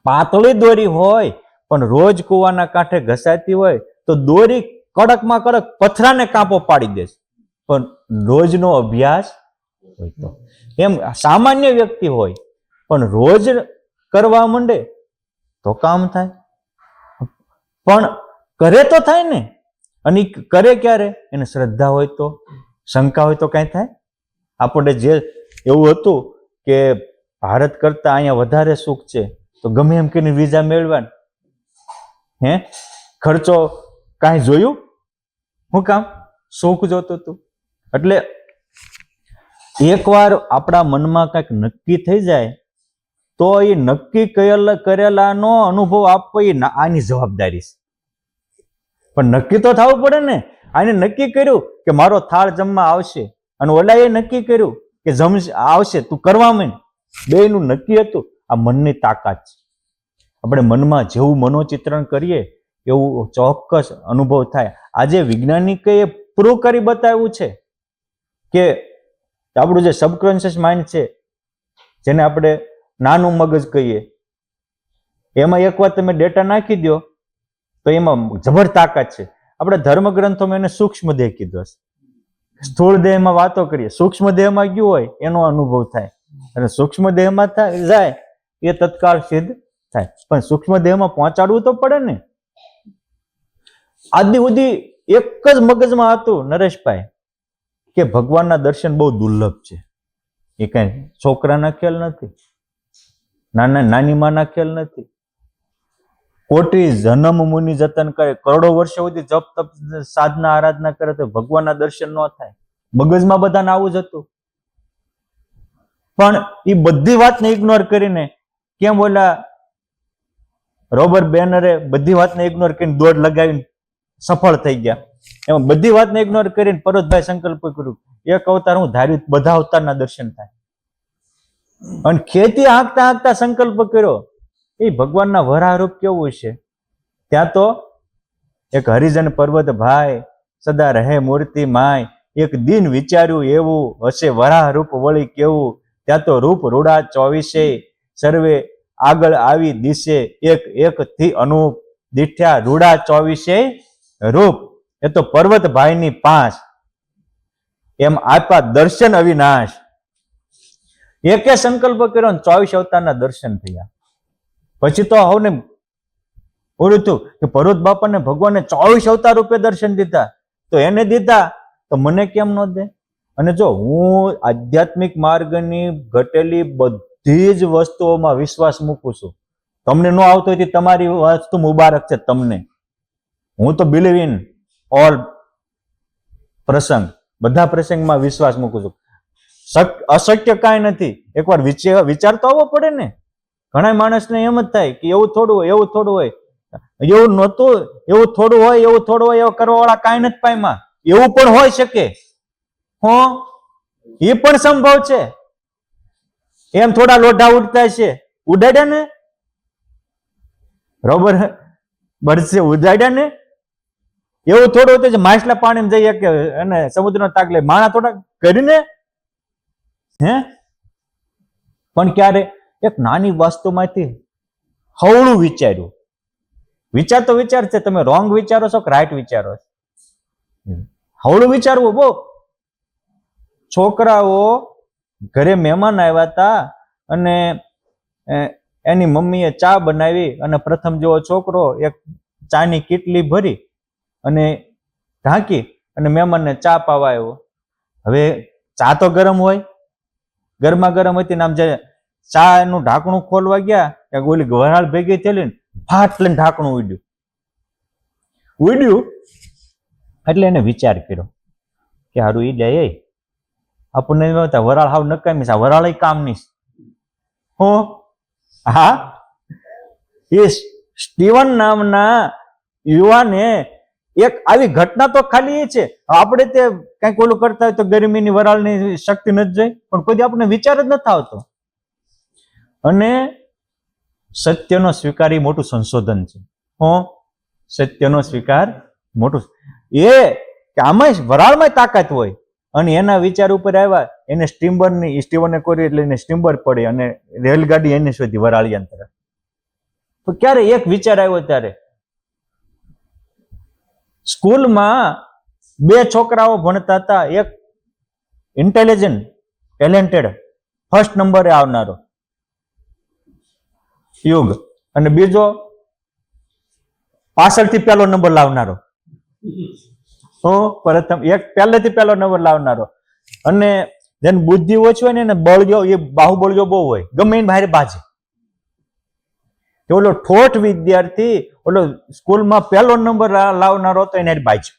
Speaker 1: પાતળી દોરી હોય પણ રોજ કુવાના કાંઠે ઘસાતી હોય તો દોરી કડકમાં કડક પથરાને કાપો પાડી દેશે. પણ રોજનો અભ્યાસ હોય તો એમ સામાન્ય વ્યક્તિ હોય પણ રોજ કરવા માંડે તો કામ થાય. પણ કરે તો થાય ને. અને કરે ક્યારે? એને શ્રદ્ધા હોય તો, શંકા હોય તો કઈ થાય? આપણે જે એવું હતું કે ભારત કરતા અહીંયા વધારે સુખ છે તો ગમે એમ કરીને વિઝા મેળવવાનું, ખર્ચો કાંઈ જોયું? હું કામ? સુખ જોતું હતું. એટલે એકવાર આપણા મનમાં કંઈક નક્કી થઈ જાય તો એ નક્કી કરેલાનો અનુભવ આપવો એ આની જવાબદારી છે. પણ નક્કી તો થવું પડે ને. આને નક્કી કર્યું કે મારો થાળ જમવા આવશે, અને ઓલાએ નક્કી કર્યું કે આવશે, તું કરવા માંડ. બેયનું નક્કી હતું. આ મનની તાકાત છે. આપણે મનમાં જેવું મનોચિત્રણ કરીએ એવું ચોક્કસ અનુભવ થાય. આજે વૈજ્ઞાનિકે પ્રૂવ કરી બતાવ્યું છે કે આપણું જે સબકોન્શિયસ માઇન્ડ છે, જેને આપણે નાનું મગજ કહીએ, એમાં એક વાર તમે ડેટા નાખી દો તો એમાં જબર તાકાત છે. આપણે ધર્મગ્રંથોમાં એને સૂક્ષ્મ દેહ કીધો છે. સ્થૂળ દેહમાં વાતો કરીએ, સૂક્ષ્મ દેહમાં ગયું હોય એનો અનુભવ થાય, અને સૂક્ષ્મ દેહમાં જાય એ તત્કાળ સિદ્ધ થાય. પણ સૂક્ષ્મ દેહમાં પહોંચાડવું તો પડે ને. આદિ સુધી એક જ મગજમાં હતું નરેશભાઈ કે ભગવાનના દર્શન બહુ દુર્લભ છે. એ કઈ છોકરાના ખેલ નથી, નાની માના ખેલ નથી. કોટી જન્મ મુનિ જતન કરે, કરોડો વર્ષો સુધી જપ તપ સાધના આરાધના કરે તો ભગવાનના દર્શન ન થાય. મગજમાં બધાને આવું જ હતું. પણ એ બધી વાતને ઇગ્નોર કરીને કેમ ઓલા રોબર્ટ બેનરે બધી વાતને ઇગ્નોર કરીને દોડ લગાવીને સફળ થઈ ગયા. એમાં બધી વાતને ઇગ્નોર કરીને પર્વતભાઈ સંકલ્પ કર્યું, એક અવતાર હું ધાર્યું બધા અવતારના દર્શન થાય. અને ખેતી હાંકતા હાંકતા સંકલ્પ કર્યો. એ ભગવાનના વરાહરૂપ કેવું છે? ત્યાં તો એક હરિજન પર્વત ભાઈ સદા રહે મૂર્તિ માય, એક દિન વિચાર્યું એવું હશે વરાહરૂપ વળી કેવું. ત્યાં તો રૂપ રૂડા 24 સર્વે આગળ આવી દિશે, એક એક થી અનુપ દીઠ્યા રૂડા 24 રૂપ. એ તો પર્વત ભાઈની 5 એમ આપ્યા દર્શન અવિનાશ. એકે સંકલ્પ કર્યો ને 24 અવતારના દર્શન થયા. પછી તો હવે ઓળું થયું કે પર્વત બાપાને ભગવાને 24 અવતાર રૂપે દર્શન દીધા, તો એને દીધા તો મને કેમ ન દે? અને જો હું આધ્યાત્મિક માર્ગની ઘટેલી બધી જ વસ્તુઓમાં વિશ્વાસ મૂકું છું. તમને ન આવતો હોય તમારી વસ્તુ મુબારક છે તમને. હું તો બિલીવ ઇન ઓલ પ્રસંગ, બધા પ્રસંગમાં વિશ્વાસ મૂકું છું. અશક્ય કાંઈ નથી. એકવાર વિચાર તો આવવો પડે ને. ઘણા માણસને એમ જ થાય કે એવું થોડું હોય, એવું થોડું હોય, એવું નહોતું, એવું થોડું હોય, એવું થોડું હોય, એવું કરવા વાળા કાંઈ નથી પામ્યા. એવું પણ હોય શકે, એ પણ સંભવ છે. એમ થોડા લોઢા ઉડતા છે, ઉડાડ્યા ને બરોબર, બળશે ઉડાડ્યા ને. એવું થોડું હતું છે માછલા પાણીમાં જઈએ કે અને સમુદ્રનો તાક લે, માણા થોડા કરીને હે. પણ ક્યારે એક નાની વસ્તુમાંથી હવળું વિચાર્યું. વિચાર તો વિચાર છે, તમે રોંગ વિચારો છો કે રાઈટ વિચારો છો? હવળું વિચારવું. બહુ છોકરાઓ ઘરે મહેમાન આવ્યા હતા અને એની મમ્મીએ ચા બનાવી અને પ્રથમ જેવો છોકરો એક ચાની કીટલી ભરી અને ઢાંકી અને મહેમાનને ચા પાવા આવ્યો. હવે ચા તો ગરમ હોય, ગરમા ગરમ હતી ને આમ જે ચા એનું ઢાંકણું ખોલવા ગયા કે ઓલી વરાળ ભેગી થયેલી ને ફાટ લઈને ઢાંકણું ઉડ્યું. એટલે એને વિચાર કર્યો કે હારું ઈ લે આપણને વરાળ હાવ નકામી છે, વરાળ કામની. હા, એ સ્ટીવન નામના યુવાને એક આવી ઘટના તો ખાલી એ છે. આપણે તે કઈક ઓલું કરતા હોય તો ગરમીની વરાળની શક્તિ નથી જોઈ, પણ કોઈ આપણને વિચાર જ નથી આવતો. અને સત્યનો સ્વીકાર એ મોટું સંશોધન છે. સત્યનો સ્વીકાર મોટું એ કે આમાં વરાળમાં તાકાત હોય. અને એના વિચાર ઉપર આવ્યા, એને સ્ટીવને કોરી એટલે એને સ્ટીમ્બર પડી અને રેલગાડી એને શોધી વરાળિયાન તરફ. તો ક્યારે એક વિચાર આવ્યો ત્યારે સ્કૂલમાં 2 છોકરાઓ ભણતા હતા. એક ઇન્ટેલિજન્ટ ટેલેન્ટેડ ફર્સ્ટ નંબરે આવનારો યુગ, અને બીજો પાછળથી પહેલો નંબર લાવનારો. પ્રથમ એક પહેલેથી પહેલો નંબર લાવનારો. અને જેને બુદ્ધિ ઓછી હોય ને એને બળજો, એ બાહુબળજો બહુ હોય, ગમે એને બહાર બાજે. ઓલો ઠોઠ વિદ્યાર્થી ઓલો સ્કૂલમાં પહેલો નંબર લાવનારો હતો એને બાજ્યો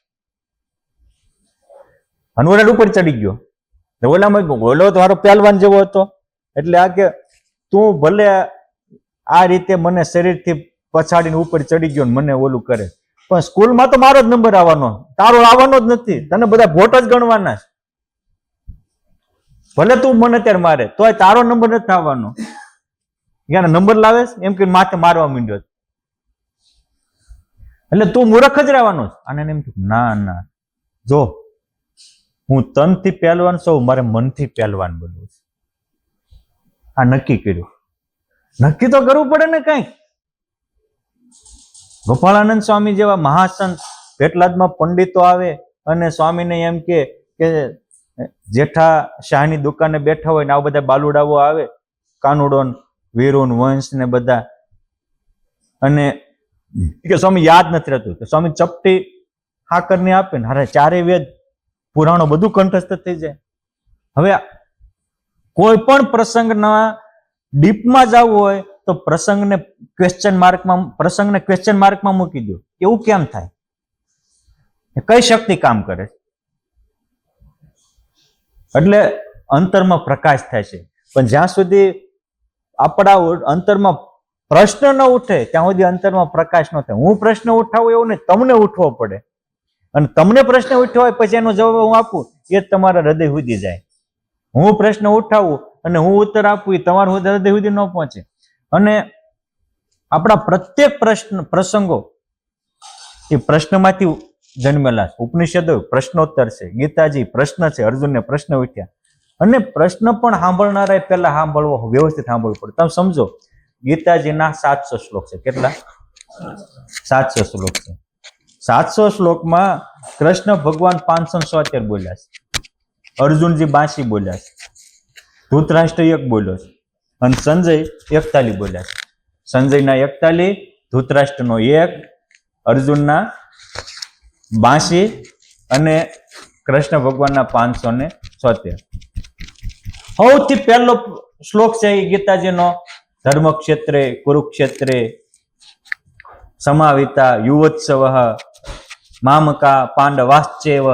Speaker 1: અને ઓલા ઉપર ચડી ગયો. ઓલામાં ઓલો તારો પહેલવાન જેવો હતો. એટલે આ કે તું ભલે આ રીતે મને શરીરથી પછાડીને ઉપર ચડી ગયો ને મને ઓલું કરે, પણ સ્કૂલમાં તો મારો જ નંબર આવવાનો, તારો આવવાનો જ નથી, તને બધા ભોટ જ ગણવાના છે. ભલે તું મને અત્યારે મારે તોય તારો નંબર નથી આવવાનો. યાર નંબર લાવે એમ કે માથે મારવા માંડ્યો, એટલે તું મૂર્ખ જ રહેવાનો છે. અને એમ ના ના, જો હું તનથી પહેલવાન છું, મારે મનથી પહેલવાન બનવું છે. આ નક્કી કર્યું. નક્કી તો કરવું પડે ને કઈક. ગોપાળાનંદ સ્વામી જેવા મહાસંત પેટલાદમાં પંડિતો આવે અને સ્વામીને એમ કે જેઠા શાહની દુકાને બેઠા હોય ને આ બધા બાલુડાઓ આવે, કાનુડો વીરુન વંશ ને બધા, અને કે સ્વામી યાદ નથી રહેતું, કે સ્વામી ચપટી હાકરની આપે ને અરે ચારે વેદ પુરાણો બધું કંઠસ્થ થઈ જાય. હવે કોઈ પણ પ્રસંગના ડીપમાં જવું હોય તો પ્રસંગને ક્વેશ્ચન માર્કમાં મૂકી દો. એવું કેમ થાય? કઈ શક્તિ કામ કરે? એટલે અંતરમાં પ્રકાશ થાય છે. પણ જ્યાં સુધી આપણા અંતરમાં પ્રશ્ન ન ઉઠે ત્યાં સુધી અંતરમાં પ્રકાશ ન થાય. હું પ્રશ્ન ઉઠાવું એવું નહીં, તમને ઉઠવો પડે. અને તમને પ્રશ્ન ઉઠ્યો હોય પછી એનો જવાબ હું આપું એ જ તમારા હૃદય સુધી જાય. હું પ્રશ્ન ઉઠાવું અને હું ઉત્તર આપું એ તમારું હૃદય સુધી ન પહોંચે. અને આપણા પ્રત્યેક પ્રસંગો એ પ્રશ્નમાંથી જન્મેલા છે. ઉપનિષદો પ્રશ્નોત્તર છે, ગીતાજી પ્રશ્ન છે, અર્જુનને પ્રશ્ન ઉઠ્યા. અને પ્રશ્ન પણ સાંભળનારા પહેલા સાંભળવો, વ્યવસ્થિત સાંભળવું પડે. તમે સમજો, ગીતાજીના 700 શ્લોક છે. કેટલા? 700 શ્લોક છે. 700 શ્લોકમાં કૃષ્ણ ભગવાન 577 બોલ્યા છે, અર્જુનજી 82 બોલ્યા છે, ધૃતરાષ્ટ્ર 1 બોલ્યો છે, અને સંજય 41 બોલ્યા છે. સંજયના 41, ધૃતરાષ્ટ્રનો 1, અર્જુનના 82 અને કૃષ્ણ ભગવાનના 577. સૌથી પહેલો શ્લોક છે એ ગીતાજીનો, ધર્મક્ષેત્રે કુરુક્ષેત્રે સમાવિતા યુવત્સવ મામકા પાંડવાશ્ચેવ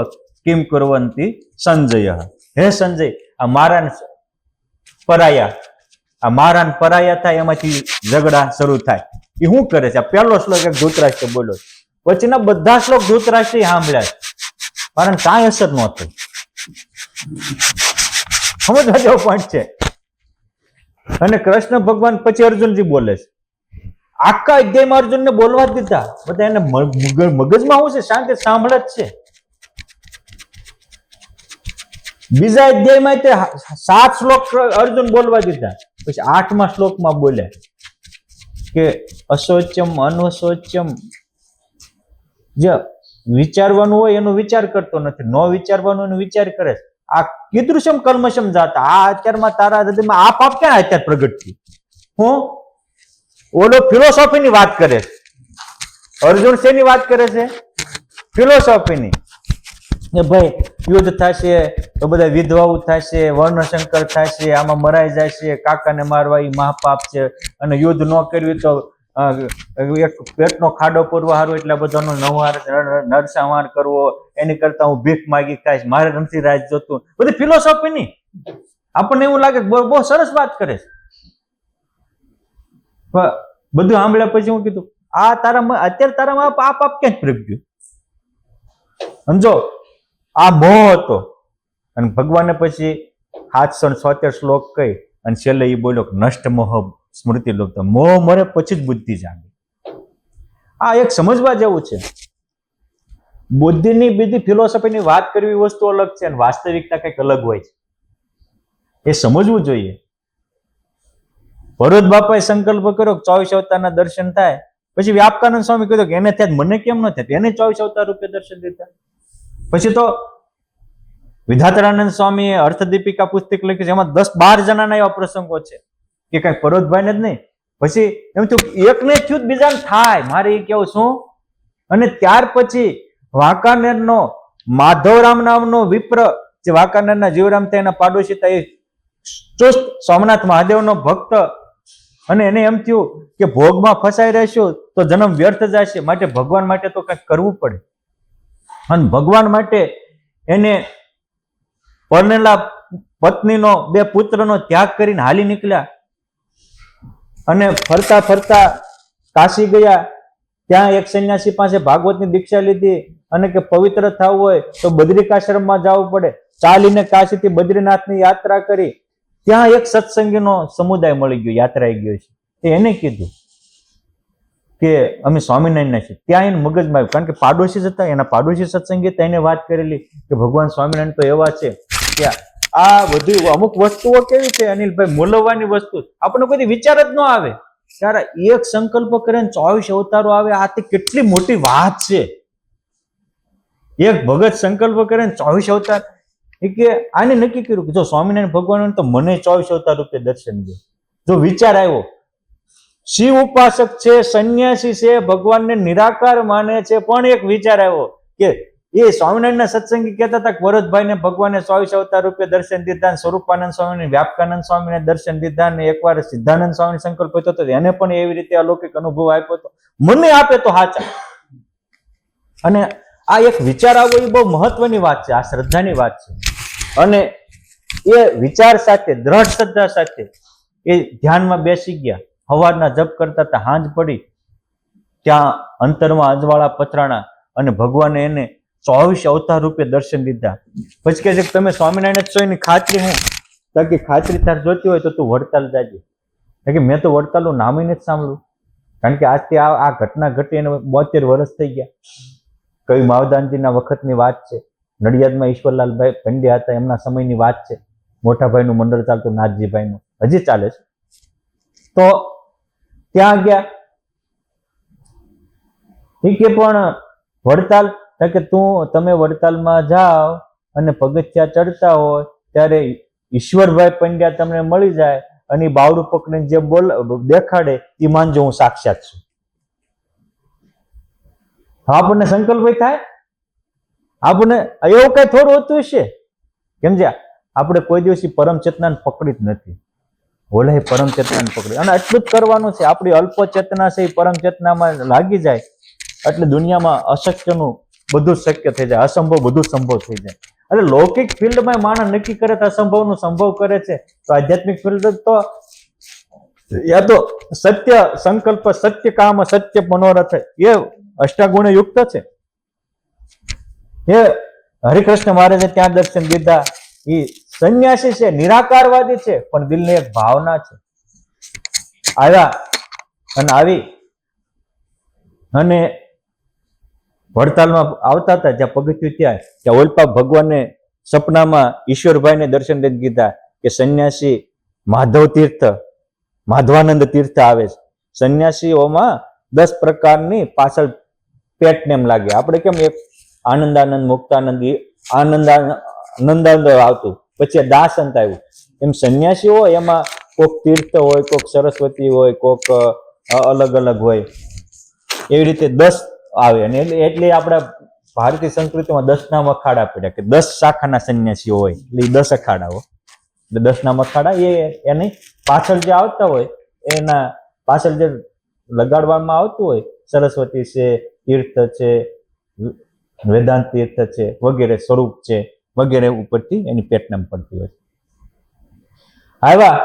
Speaker 1: કિમ કુર્વંતિ સંજય. હે સંજય, આ મારા પરાયા, આ મારા પરાયા થાય એમાંથી ઝઘડા શરૂ થાય. એ શું કરે છે? આ પહેલો શ્લોક એક ધૃતરાષ્ટ્ર બોલ્યો, પછીના બધા શ્લોક ધૃતરાષ્ટ્ર સાંભળ્યા, કારણ કાંઈ અસર ન થઈ. સમજવા જેવો પોઈન્ટ છે. અને કૃષ્ણ ભગવાન પછી અર્જુનજી બોલે છે. આખા અધ્યાયમાં અર્જુનને બોલવા જ દીધા. બધા એને મગજમાં શું છે? શાંતિ સાંભળે જ છે. બીજા અધ્યાયમાં તે 7 શ્લોક અર્જુન બોલવા દીધા. પછી 8મા શ્લોકમાં બોલે કે અશોચ્યમ અનશોચ્યમ, જે વિચારવાનું હોય એનો વિચાર કરતો નથી, ન વિચારવાનું એનો વિચાર કરે છે. આ કીદૃશમ કલ્મશમ જાતા, આ અત્યારમાં તારા હૃદયમાં આ પાપ ક્યાં અત્યારે પ્રગટ થયું? હું ઓલો ફિલોસોફીની વાત કરે છે, અર્જુન શેની વાત કરે છે? ફિલોસોફીની. કે ભાઈ યુદ્ધ થશે તો બધા વિધવાઓ થશે, વર્ણશંકર થશે, આમાં મરાઈ જાય છે, કાકાને મારવા એ મહાપાપ છે, અને યુદ્ધ ન કર્યું તો એક પેટનો ખાડો પૂરવા હારું એટલા બધાનો નરસંહાર કરવો, એની કરતા હું ભીખ માગી ખાઈશ, મારે નથી રાજ જોતું. બધી ફિલોસોફીની. આપણને એવું લાગે બહુ સરસ વાત કરે છે. બધું સાંભળ્યા પછી હું કીધું, આ તારા અત્યારે તારામાં આ પાપ ક્યાં પ્રગટ્યું? સમજો, આ મોહ હતો. અને ભગવાને પછી 777 શ્લોક કહી અને છેલ્લે એ બોલ્યો નષ્ટ મોહ સ્મૃતિ લોક, મોહ મરે પછી જ બુદ્ધિ જાગે. આ એક સમજવા જેવું છે. બુદ્ધિની બીજી ફિલોસોફીની વાત કરવી વસ્તુ અલગ છે, અને વાસ્તવિકતા કંઈક અલગ હોય છે. એ સમજવું જોઈએ. ભરત બાપાએ સંકલ્પ કર્યો 24 અવતારના દર્શન થાય, પછી વ્યાપકાનંદ સ્વામી કીધું કે એને થાય મને કેમ ન થાય? એને 24 અવતાર રૂપે દર્શન દીધા. પછી તો વિધાતરાનંદ સ્વામીએ અર્થદીપિકા પુસ્તક લખી છે, એમાં 10-12 જણાના એવા પ્રસંગો છે કે કઈ પરોતભાઈને જ નહીં. પછી એમ થયું એકને થયું બીજાને થાય, મારે એ કેવું શું. અને ત્યાર પછી વાંકાનેરનો માધવરામ નામનો વિપ્ર, જે વાંકાનેરના જીવરામ થાય એના પાડોશી હતા, એ ચુસ્ત સોમનાથ મહાદેવનો ભક્ત, અને એને એમ થયું કે ભોગમાં ફસાઈ રહેશું તો જન્મ વ્યર્થ જશે, માટે ભગવાન માટે તો કંઈક કરવું પડે. અને ભગવાન માટે એને પરણેલા પત્નીનો 2 પુત્રનો ત્યાગ કરીને હાલી નીકળ્યા, અને ફરતા ફરતા કાશી ગયા, ત્યાં એક સંન્યાસી પાસે ભાગવતની દીક્ષા લીધી અને કે પવિત્ર થવું હોય તો બદ્રિકાશ્રમમાં જવું પડે. ચાલીને કાશીથી બદ્રીનાથની યાત્રા કરી. ત્યાં એક સત્સંગીનો સમુદાય મળી ગયો, યાત્રાએ ગયો છે. એને કીધું કે અમે સ્વામિનારાયણના છીએ. ત્યાં એને મગજમાં આવ્યું, કારણ કે પાડોશી જ હતા, એના પાડોશી સત્સંગી હતા. એને વાત કરેલી કે ભગવાન સ્વામિનારાયણ તો એવા છે કે આ બધી અમુક વસ્તુઓ કેવી છે અનિલભાઈ, મૂલવવાની વસ્તુ આપણને કોઈ વિચાર જ ન આવે. ત્યારે એક સંકલ્પ કરે 24 અવતારો આવે, આ તે કેટલી મોટી વાત છે. એક ભગત સંકલ્પ કરે 24 અવતાર, કે આને નક્કી કર્યું કે જો સ્વામિનારાયણ ભગવાન તો મને 24 અવતાર રૂપે દર્શન દે. જો વિચાર આવ્યો, શિવ ઉપાસક છે, સંન્યાસી છે, ભગવાનને નિરાકાર માને છે, પણ એક વિચાર આવ્યો કે એ સ્વામિનારાયણના સત્સંગી કહેતા હતા કે વરદભાઈને ભગવાને 24 અવતાર રૂપે દર્શન દીધા, સ્વરૂપાનંદ સ્વામીને, વ્યાપકાનંદ સ્વામીને દર્શન દીધા, ને એકવાર સિદ્ધાનંદ સ્વામી સંકલ્પ હતો તો એને પણ એવી રીતે અલૌકિક અનુભવ આપ્યો હતો, મને આપે તો સાચા. અને આ એક વિચાર આવો એ બહુ મહત્વની વાત છે, આ શ્રદ્ધાની વાત છે. અને એ વિચાર સાથે, દ્રઢ શ્રદ્ધા સાથે એ ધ્યાનમાં બેસી ગયા. સવારના જપ કરતા હતા, હાંજ પડી, ત્યાં અંતરમાં અજવાળા પથરાણા અને ભગવાને એને 24 અવતાર રૂપે દર્શન દીધા. પછી કહે છે કે તમે સ્વામિનારાયણ જ છો એની ખાતરી હું? તાકી ખાતરી તાર જોતી હોય તો તું વડતાલ જાજે. કે મેં તો વડતાલનું નામ નથી સાંભળ્યું, કારણ કે આજથી આ ઘટના ઘટી એને 72 વર્ષ થઈ ગયા. કવિ માવદાનજીના વખતની વાત છે. નડિયાદમાં ઈશ્વરલાલભાઈ પંડ્યા હતા, એમના સમયની વાત છે. મોટા ભાઈનું મંડળ ચાલતું, નાથજીભાઈનું, હજી ચાલે છે. તો ત્યાં ગયા. કે પણ વડતાલ, કે તમે વડતાલમાં જાઓ અને પગથિયા ચડતા હોય ત્યારે ઈશ્વરભાઈ પંડ્યા તમને મળી જાય અને બાવડું પકડીને જે દેખાડે એ માનજો હું સાક્ષાત છું. આપણને સંકલ્પ થાય, આપણને એવું કઈ થોડું હોતું છે. કેમ છે આપણે કોઈ દિવસ પરમ ચેતનાને પકડી જ નથી. ઓલા પરમ ચેતનાને પકડી, અને એટલું જ કરવાનું છે. આપણી અલ્પ ચેતના છે એ પરમ ચેતનામાં લાગી જાય એટલે દુનિયામાં અશક્યનું બધું શક્ય થઈ જાય, અસંભવ બધું સંભવ થઈ જાય. એટલે લૌકિક ફિલ્ડમાં માણસ નક્કી કરે તો અસંભવનું સંભવ કરે છે, તો આધ્યાત્મિક ફિલ્ડ તો યા તો સત્ય સંકલ્પ, સત્ય કામ, સત્ય મનોરથ એ અષ્ટાગુણ યુક્ત છે. એ હરિકૃષ્ણ મહારાજે ત્યાં દર્શન દીધા. એ સંન્યાસી છે, નિરાકારવાદી છે, પણ દિલની એક ભાવના છે. આવ્યા અને આવી અને વડતાલમાં આવતા હતા, જ્યાં પગથિયું ત્યાં ઓલપા ભગવાનને સપનામાં ઈશ્વરભાઈને દર્શન દઈ દીધા કે સંન્યાસી માધવ તીર્થ, માધવાનંદ તીર્થ આવે છે. સંન્યાસીઓમાં 10 પ્રકારની પાછળ પેટ નેમ લાગે. આપણે કેમ એક આનંદાનંદ, મુક્તાનંદ, આનંદાનંદ આવતું, પછી દાસંત આવ્યું. એમ સંન્યાસી હોય એમાં કોક તીર્થ હોય, કોક સરસ્વતી હોય, કોક અલગ અલગ હોય. એવી રીતે 10 આવે. અને એટલે આપણા ભારતીય સંસ્કૃતિમાં 10 નામ અખાડા પડ્યા કે 10 શાખાના સંન્યાસીઓ હોય, એટલે 10 અખાડા હોય. 10 નામ અખાડા એની પાછળ જે આવતા હોય એના પાછળ જે લગાડવામાં આવતું હોય, સરસ્વતી છે, તીર્થ છે, વેદાંત તીર્થ છે વગેરે, સ્વરૂપ છે વગેરે ઉપરથી એની પેટનામ પડતી હોય. આવ્યા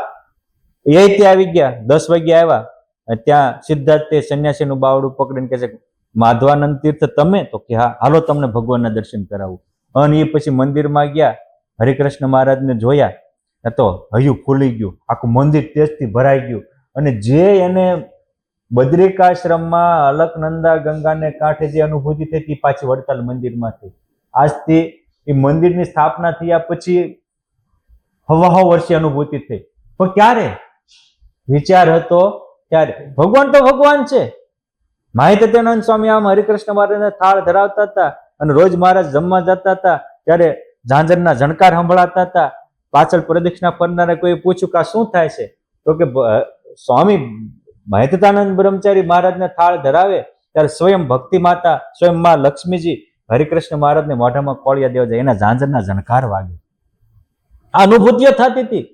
Speaker 1: એ ત્યાં આવી ગયા, 10 વાગે આવ્યા. ત્યાં સિદ્ધાર્થ સંન્યાસીનું બાવડું પકડીને કહે છે માધવાનંદ તીર્થ તમે? તો કે હા, હાલો તમને ભગવાનના દર્શન કરાવું. અને એ પછી મંદિરમાં ગયા, હરિકૃષ્ણ મહારાજને જોયા તો હૈયું ખુલી ગયું, આખું મંદિર તેજથી ભરાઈ ગયું. અને જે એને બદ્રિકાશ્રમમાં અલકનંદા ગંગાને કાંઠે જે અનુભૂતિ થઈ હતી પાછી વડતાલ મંદિરમાં થઈ. આજથી એ મંદિરની સ્થાપના થયા પછી હવા વર્ષે અનુભૂતિ થઈ. પણ ક્યારે વિચાર હતો ત્યારે. ભગવાન તો ભગવાન છે. માહિત્યાનંદ સ્વામી આમ હરિકૃષ્ણ મહારાજને થાળ ધરાવતા હતા અને રોજ મહારાજ જમવા જતા હતા ત્યારે ઝાંઝરના ઝણકાર સંભળાતા હતા. પાછળ પ્રદક્ષિણા ફરનારે કોઈ પૂછ્યું કે શું થાય છે? તો કે સ્વામી મહેતાનંદ બ્રહ્મચારી મહારાજને થાળ ધરાવે ત્યારે સ્વયં ભક્તિ માતા, સ્વયં માં લક્ષ્મીજી હરિકૃષ્ણ મહારાજને મોઢામાં કોળિયા દેવા જાય, એના ઝાંઝરના ઝણકાર વાગે. આ અનુભૂતિઓ થતી હતી.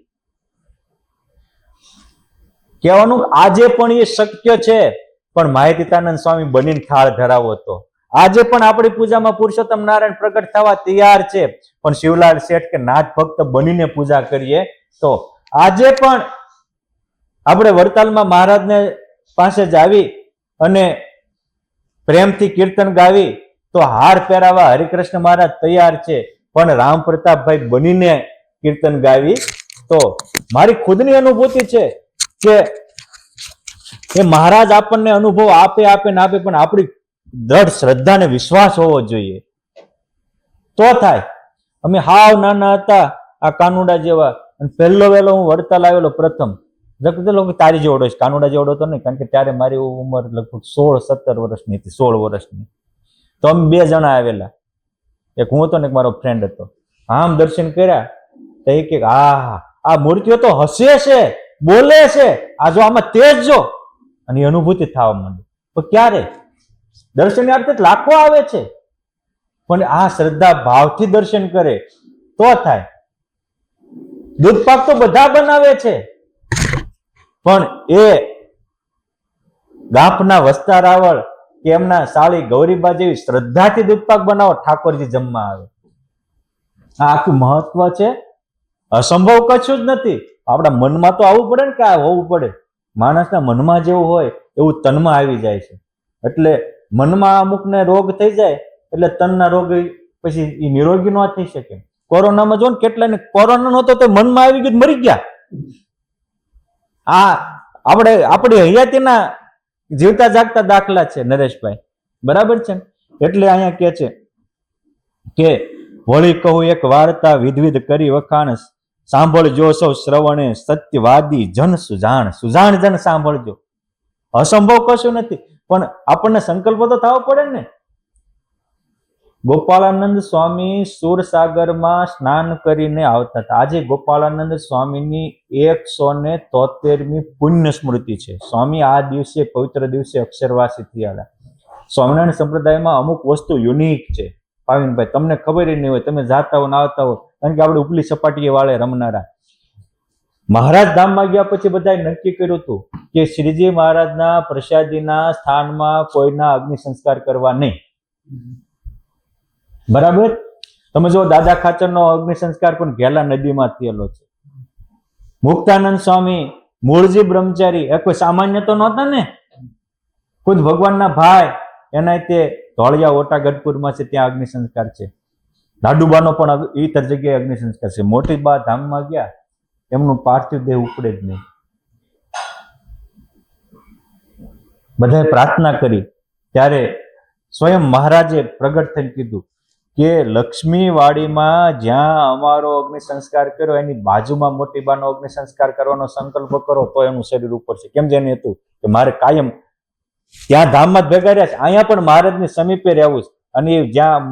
Speaker 1: કહેવાનું આજે પણ એ શક્ય છે, પણ માહિતીતાનંદ સ્વામી બનીને થાળ ધરાવો હતો. આજે પણ આપણી પૂજામાં પુરુષોત્તમ નારાયણ પ્રગટ થવા તૈયાર છે, પણ શિવલાલ શેઠ કે નાથ ભક્ત બનીને પૂજા કરીએ તો આજે પણ આપણે વડતાલમાં મહારાજને પાસે જ આવી અને પ્રેમથી કીર્તન ગાવી તો હાર પહેરાવા હરિકૃષ્ણ મહારાજ તૈયાર છે, પણ રામ પ્રતાપભાઈ બનીને કીર્તન ગાવી તો મારી ખુદની અનુભૂતિ છે કે એ મહારાજ આપણને અનુભવ આપે ને આપે, પણ આપણી દ્રઢ શ્રદ્ધા ને વિશ્વાસ હોવો જોઈએ તો થાય. અમે હાવ નાના હતા આ કાનુડા જેવા, અને પહેલો વહેલો હું વડતાલ આવેલો પ્રથમ, તારી જેવડો છે, કાનુડા જેવડો તો નહીં, કારણ કે ત્યારે મારી ઉંમર લગભગ 16-17 વર્ષની હતી, 16 વર્ષની. તો અમે 2 જણા આવેલા, એક હું હતો ને એક મારો ફ્રેન્ડ હતો. આમ દર્શન કર્યા તો એક આ મૂર્તિઓ તો હસે છે, બોલે છે, આ જો આમાં તેજ જો, અને અનુભૂતિ થવા માંડી. તો ક્યારે દર્શનાર્થે લાખો આવે છે, પણ આ શ્રદ્ધા ભાવથી દર્શન કરે તો થાય. દૂધ પાક તો બધા બનાવે છે, પણ એ ગાંફના વસ્તા રાવળ કે એમના સાળી ગૌરીબા જેવી શ્રદ્ધાથી દૂધ પાક બનાવો, ઠાકોરજી જમવા આવે. આ આખું મહત્વ છે. અસંભવ કશું જ નથી. આપણા મનમાં તો આવવું પડે ને કે આ હોવું પડે. માણસના મનમાં જેવું હોય એવું તનમાં આવી જાય છે. એટલે મનમાં અમુકને રોગ થઈ જાય એટલે તનના રોગ પછી એ નિરોગી ન થઈ શકે. કોરોનામાં જો ને કેટલાને કોરોના નહોતો તો મનમાં આવી ગયું મરી ગયા. આ આપણી હયાતીના જીવતા જાગતા દાખલા છે નરેશભાઈ, બરાબર છે. એટલે અહીંયા કે છે કે વળી કહું એક વાર્તા વિધવિધ કરી વખાણ, સાંભળજો સૌ શ્રવણે સત્યવાદી જન સુજાણ. સુજાણ જન સાંભળજો. અસંભવ કશું નથી, પણ આપણને સંકલ્પ તો થવો પડે ને. ગોપાળાનંદ સ્વામી સુરસાગરમાં સ્નાન કરીને આવતા હતા. આજે ગોપાળાનંદ સ્વામીની 173મી પુણ્ય સ્મૃતિ છે. સ્વામી આ દિવસે પવિત્ર દિવસે અક્ષરવાસી થયા. સ્વામિનારાયણ સંપ્રદાયમાં અમુક વસ્તુ યુનિક છે ભાવિનભાઈ, તમને ખબર નહીં હોય, તમે જાતા હો ના આવતા હો, કારણ કે આપણે ઉપલી સપાટીએ વાળે રમનારા. મહારાજ ધામમાં ગયા પછી બધાએ નક્કી કર્યું હતું કે શ્રીજી મહારાજના પ્રસાદીના સ્થાનમાં કોઈના અગ્નિ સંસ્કાર કરવા નહીં. બરાબર. તમે જો દાદા ખાચરનો અગ્નિ સંસ્કાર પણ ઘેલા નદીમાં થયેલો છે. મુક્તાનંદ સ્વામી, મૂળજી બ્રહ્મચારી, એ કોઈ સામાન્ય તો નહોતા ને, ખુદ ભગવાનના ભાઈ, એના તે ધોળિયા ઓટા ગઢપુરમાં છે, ત્યાં અગ્નિ સંસ્કાર છે. લાડુબાનો પણ ઈતર જગ્યાએ અગ્નિ સંસ્કાર છે. મોટી બા ધામમાં ગયા, એમનું પાર્થિવ દેહ ઉપડે જ નહીં. બધાએ પ્રાર્થના કરી ત્યારે સ્વયં મહારાજે પ્રગટ થઈને કીધું કે લક્ષ્મીવાડીમાં જ્યાં અમારો અગ્નિ સંસ્કાર કર્યો એની બાજુમાં મોટી બાનો અગ્નિ સંસ્કાર કરવાનો સંકલ્પ કરો તો એનું શરીર ઉપર છે. કેમ જેને હતું કે મારે કાયમ ત્યાં ધામમાં જ ભેગા રહ્યા છે, અહીંયા પણ મહારાજની સમીપે રહેવું છે. અને જ્યાં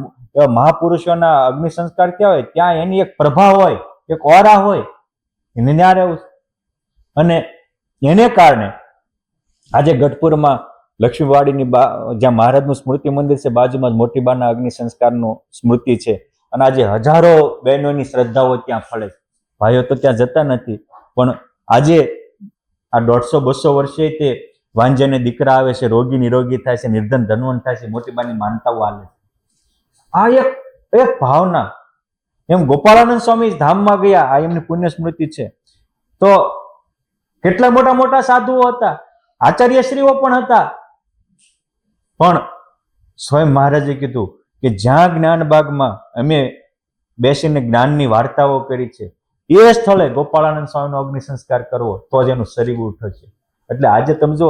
Speaker 1: મહાપુરુષોના અગ્નિ સંસ્કાર થયા હોય ત્યાં એની એક પ્રભા હોય, એક ઓરા હોય, એને ત્યાં રહેવું છે. અને એને કારણે આજે ગઢપુરમાં લક્ષ્મીવાડીની જ્યાં મહારાજનું સ્મૃતિ મંદિર છે, બાજુમાં જ મોટી બાના અગ્નિ સંસ્કારનું સ્મૃતિ છે. અને આજે હજારો બહેનોની શ્રદ્ધાઓ ત્યાં ફળે છે. ભાઈઓ તો ત્યાં જતા નથી, પણ આજે આ 150-200 વર્ષે તે વાંજ્યને દીકરા આવે છે, રોગી નિરોગી થાય છે, નિર્ધન ધનવંત થાય છે, મોટી બાની માનતાઓ આલે છે. આ એક ભાવના. એમ ગોપાળાનંદ સ્વામી ધામમાં ગયા, આ એમની પુણ્ય સ્મૃતિ છે. તો કેટલા મોટા મોટા સાધુઓ હતા, આચાર્યશ્રીઓ પણ હતા, પણ સ્વયં મહારાજે કીધું કે જ્યાં જ્ઞાનબાગમાં અમે બેસીને જ્ઞાનની વાર્તાઓ કરી છે એ સ્થળે ગોપાળાનંદ સ્વામીનો અગ્નિ સંસ્કાર કરવો તો જ એનું શરીર ઉઠશે. એટલે આજે તમે જો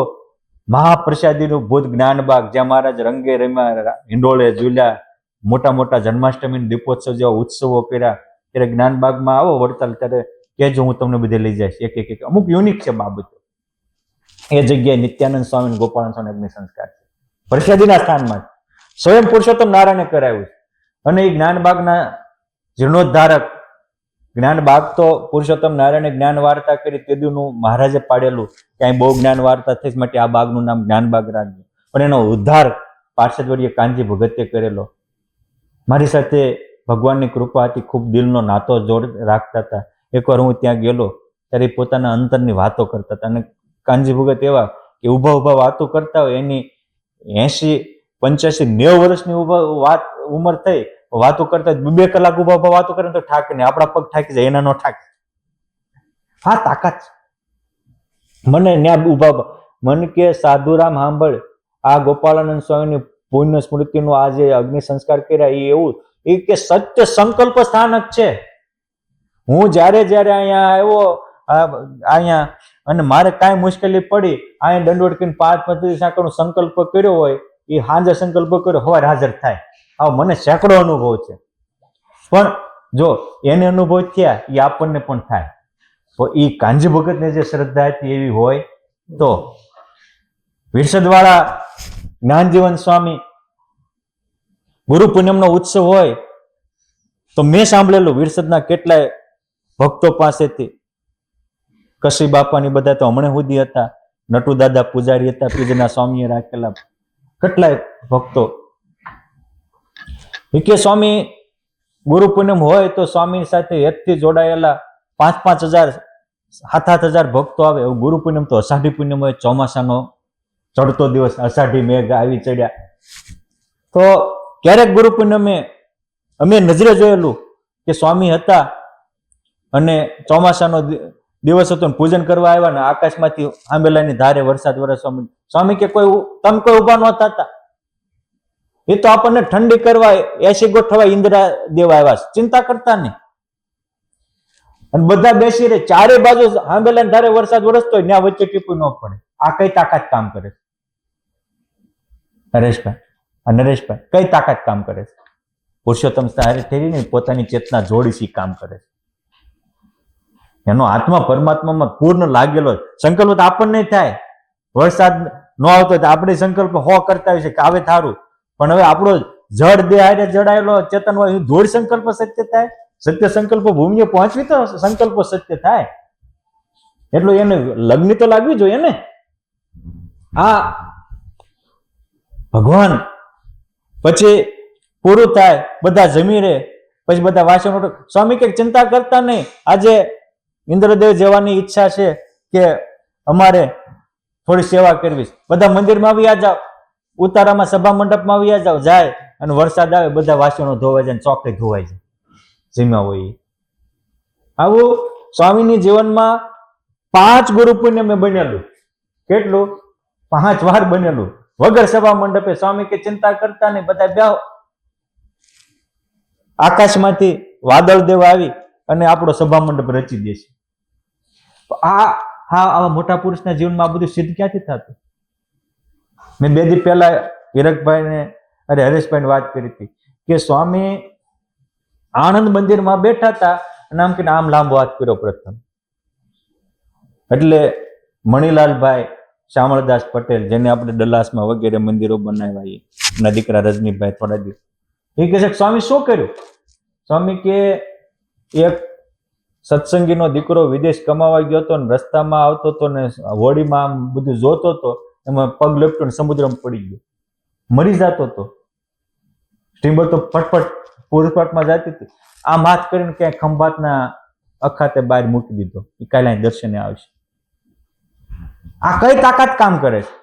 Speaker 1: મહાપ્રસાદીનું ભૂત જ્ઞાનબાગ, જ્યાં મહારાજ રંગે રમ્યા, હિંડોળે ઝૂલ્યા, મોટા મોટા જન્માષ્ટમી દીપોત્સવ જેવા ઉત્સવો કર્યા, ત્યારે જ્ઞાનબાગમાં આવો વડતાલ ત્યારે કહેજો, હું તમને બધે લઈ જઈશ. એક અમુક યુનિક છે બાબતો. એ જગ્યાએ નિત્યાનંદ સ્વામી, ગોપાળાનંદ સ્વામી અગ્નિ સંસ્કાર છે પ્રસાદીના સ્થાનમાં. સ્વયં પુરુષોત્તમ નારાયણે કરાવ્યું છે. અને એ જ્ઞાનબાગના જીર્ણોદ્ધારક, જ્ઞાનબાગ તો પુરુષોત્તમ નારાયણે જ્ઞાન વાર્તા કરી તેદુનું મહારાજે પાડેલું, ક્યાંય બહુ જ્ઞાન વાર્તા થઈ માટે આ બાગનું નામ જ્ઞાનબાગ રાખ્યું. પણ એનો ઉદ્ધાર પાર્ષદવર્ય કાનજી ભગતે કરેલો. મારી સાથે ભગવાનની કૃપા હતી, ખૂબ દિલનો નાતો જોડ રાખતા હતા. એકવાર હું ત્યાં ગયેલો ત્યારે પોતાના અંતરની વાતો કરતા હતા. અને કાનજી ભગત એવા કે ઉભા ઉભા વાતો કરતા હોય, એની 80, 85, 90 વર્ષની ઉંમર થઈ, વાતો કરતા 2 કલાક ઉભા ઉભા વાતો કરે તો ઠાકે નહીં, આપણા પગ ઠાકી જાય, એના નો ઠાકે. હા, તાકાત. મને ત્યાં ઉભા મને કે સાધુરામ સાંભળ, આ ગોપાળાનંદ સ્વામીની પુણ્ય સ્મૃતિનું આ જે અગ્નિ સંસ્કાર કર્યા એ એવું એ કે સત્ય સંકલ્પ સ્થાનક છે. હું જ્યારે અહીંયા આવ્યો અહીંયા અને મારે કાંઈ મુશ્કેલી પડી અહીંયા દંડવટ કરીને 5-25 સાકરનો સંકલ્પ કર્યો હોય એ હાજર સંકલ્પ કર્યો સવારે હાજર થાય. આવો મને સેંકડો અનુભવ છે. પણ જો એને અનુભવ થયા એ આપણને પણ થાય. તો એ કાંજી ભગતને જે શ્રદ્ધા હતી એવી હોય તો વિરસદવાળા જ્ઞાનજીવન સ્વામી ગુરુ પૂનમનો ઉત્સવ હોય તો મેં સાંભળેલું વિરસદના કેટલાય ભક્તો પાસેથી કશી બાપાની બધા તો હમણાં સુધી હતા, નટુ દાદા પૂજારી હતા, પીજના સ્વામીએ રાખેલા કેટલાય ભક્તો કે સ્વામી ગુરુ પૂનમ હોય તો સ્વામી સાથે હેતથી જોડાયેલા 5,000 7,000 ભક્તો આવે. એવું ગુરુ પૂનમ તો અષાઢી પૂનમ હોય, ચોમાસાનો ચડતો દિવસ, અષાઢી મેઘ આવી ચડ્યા. તો ક્યારેક ગુરુ પૂનમે અમે નજરે જોયેલું કે સ્વામી હતા અને ચોમાસાનો દિવસ હતો ને પૂજન કરવા આવ્યા ને આકાશમાંથી આંબેલાની ધારે વરસાદ વરસવા સ્વામી કે તમે કોઈ ઉભા ન થતા. એ તો આપણને ઠંડી કરવા એસી ગોઠવા ઇન્દ્રા દેવા આવ્યા, ચિંતા કરતા નહીં. અને બધા બેસી રહે, ચારે બાજુ આંબેલાની ધારે વરસાદ વરસતો હોય ત્યાં વચ્ચે ટીપું ન પડે. આ કઈ તાકાત કામ કરે છે નરેશભાઈ? કઈ તાકાત કામ કરે છે? પુરુષોત્તમ સારે ઠેરીને પોતાની ચેતના જોડી કામ કરે છે. એનો આત્મા પરમાત્મામાં પૂર્ણ લાગેલો સંકલ્પ આપણને થાય. વરસાદ ન આવતો તો આપણે સંકલ્પ કરતા હોય છે કે આવે થારું, પણ હવે આપણો જળ દેહ હારે જડાયેલો ચેતન હોય ધૂળ સંકલ્પ સત્ય થાય. સત્ય સંકલ્પ ભૂમિએ પહોંચવી તો સંકલ્પ સત્ય થાય. એટલું એને લગ્ન તો લાગવી જોઈએ ને. આ ભગવાન પછી પૂરું થાય, બધા જમી રહે, પછી બધા વાસણો. સ્વામી કે ચિંતા કરતા નહીં, આજે ઇન્દ્રદેવ જવાની ઈચ્છા છે કે અમારે થોડી સેવા કરવી. બધા મંદિરમાં આવી જાઓ, ઉતારામાં સભા મંડપમાં આવી જાઓ. જાય અને વરસાદ આવે બધા વાસણો ધોવાઈ જાય, ચોકે ધોવાઈ જાય જમ્યા હોય. આવું સ્વામીની જીવનમાં 5 ગુરુ પુણ્ય બનેલું. કેટલું? 5 વાર બનેલું વગર સભા મંડપે. સ્વામી કે ચિંતા કરતા નહીં, બધા બેહો. આકાશમાંથી વાદળ દેવા આવી અને આપણો સભા મંડપ રચી દેશે. આવા મોટા પુરુષના જીવનમાં આ બધું સિદ્ધ ક્યાંથી થતું? મેં 2 દિવસ પહેલા હરેશભાઈને વાત કરી હતી કે સ્વામી આણંદ મંદિરમાં બેઠા હતા અને આમ લાંબો હાથ કર્યો પ્રથમ. એટલે મણીલાલભાઈ શામળદાસ પટેલ, જેને આપણે ડલાસમાં વગેરે મંદિરો બનાવ્યા, એના દીકરા રજનીભાઈ થોડા દિવસ, એ કહે છે સ્વામી શું કર્યું? સ્વામી કે એક સત્સંગીનો દીકરો વિદેશ કમાવા ગયો હતો ને રસ્તામાં આવતો હતો ને હોડીમાં આમ બધું જોતો હતો, એમાં પગ લપટો ને સમુદ્રમાં પડી ગયો, મરી જતો હતો. સ્ટીમર તો ફટફટ પૂરપાટમાં જતી હતી. આમ હાથ કરીને ક્યાંય ખંભાતના અખાતે બહાર મૂકી દીધો, એ કાલે દર્શને આવશે. આ કઈ તાકાત કામ કરે છે?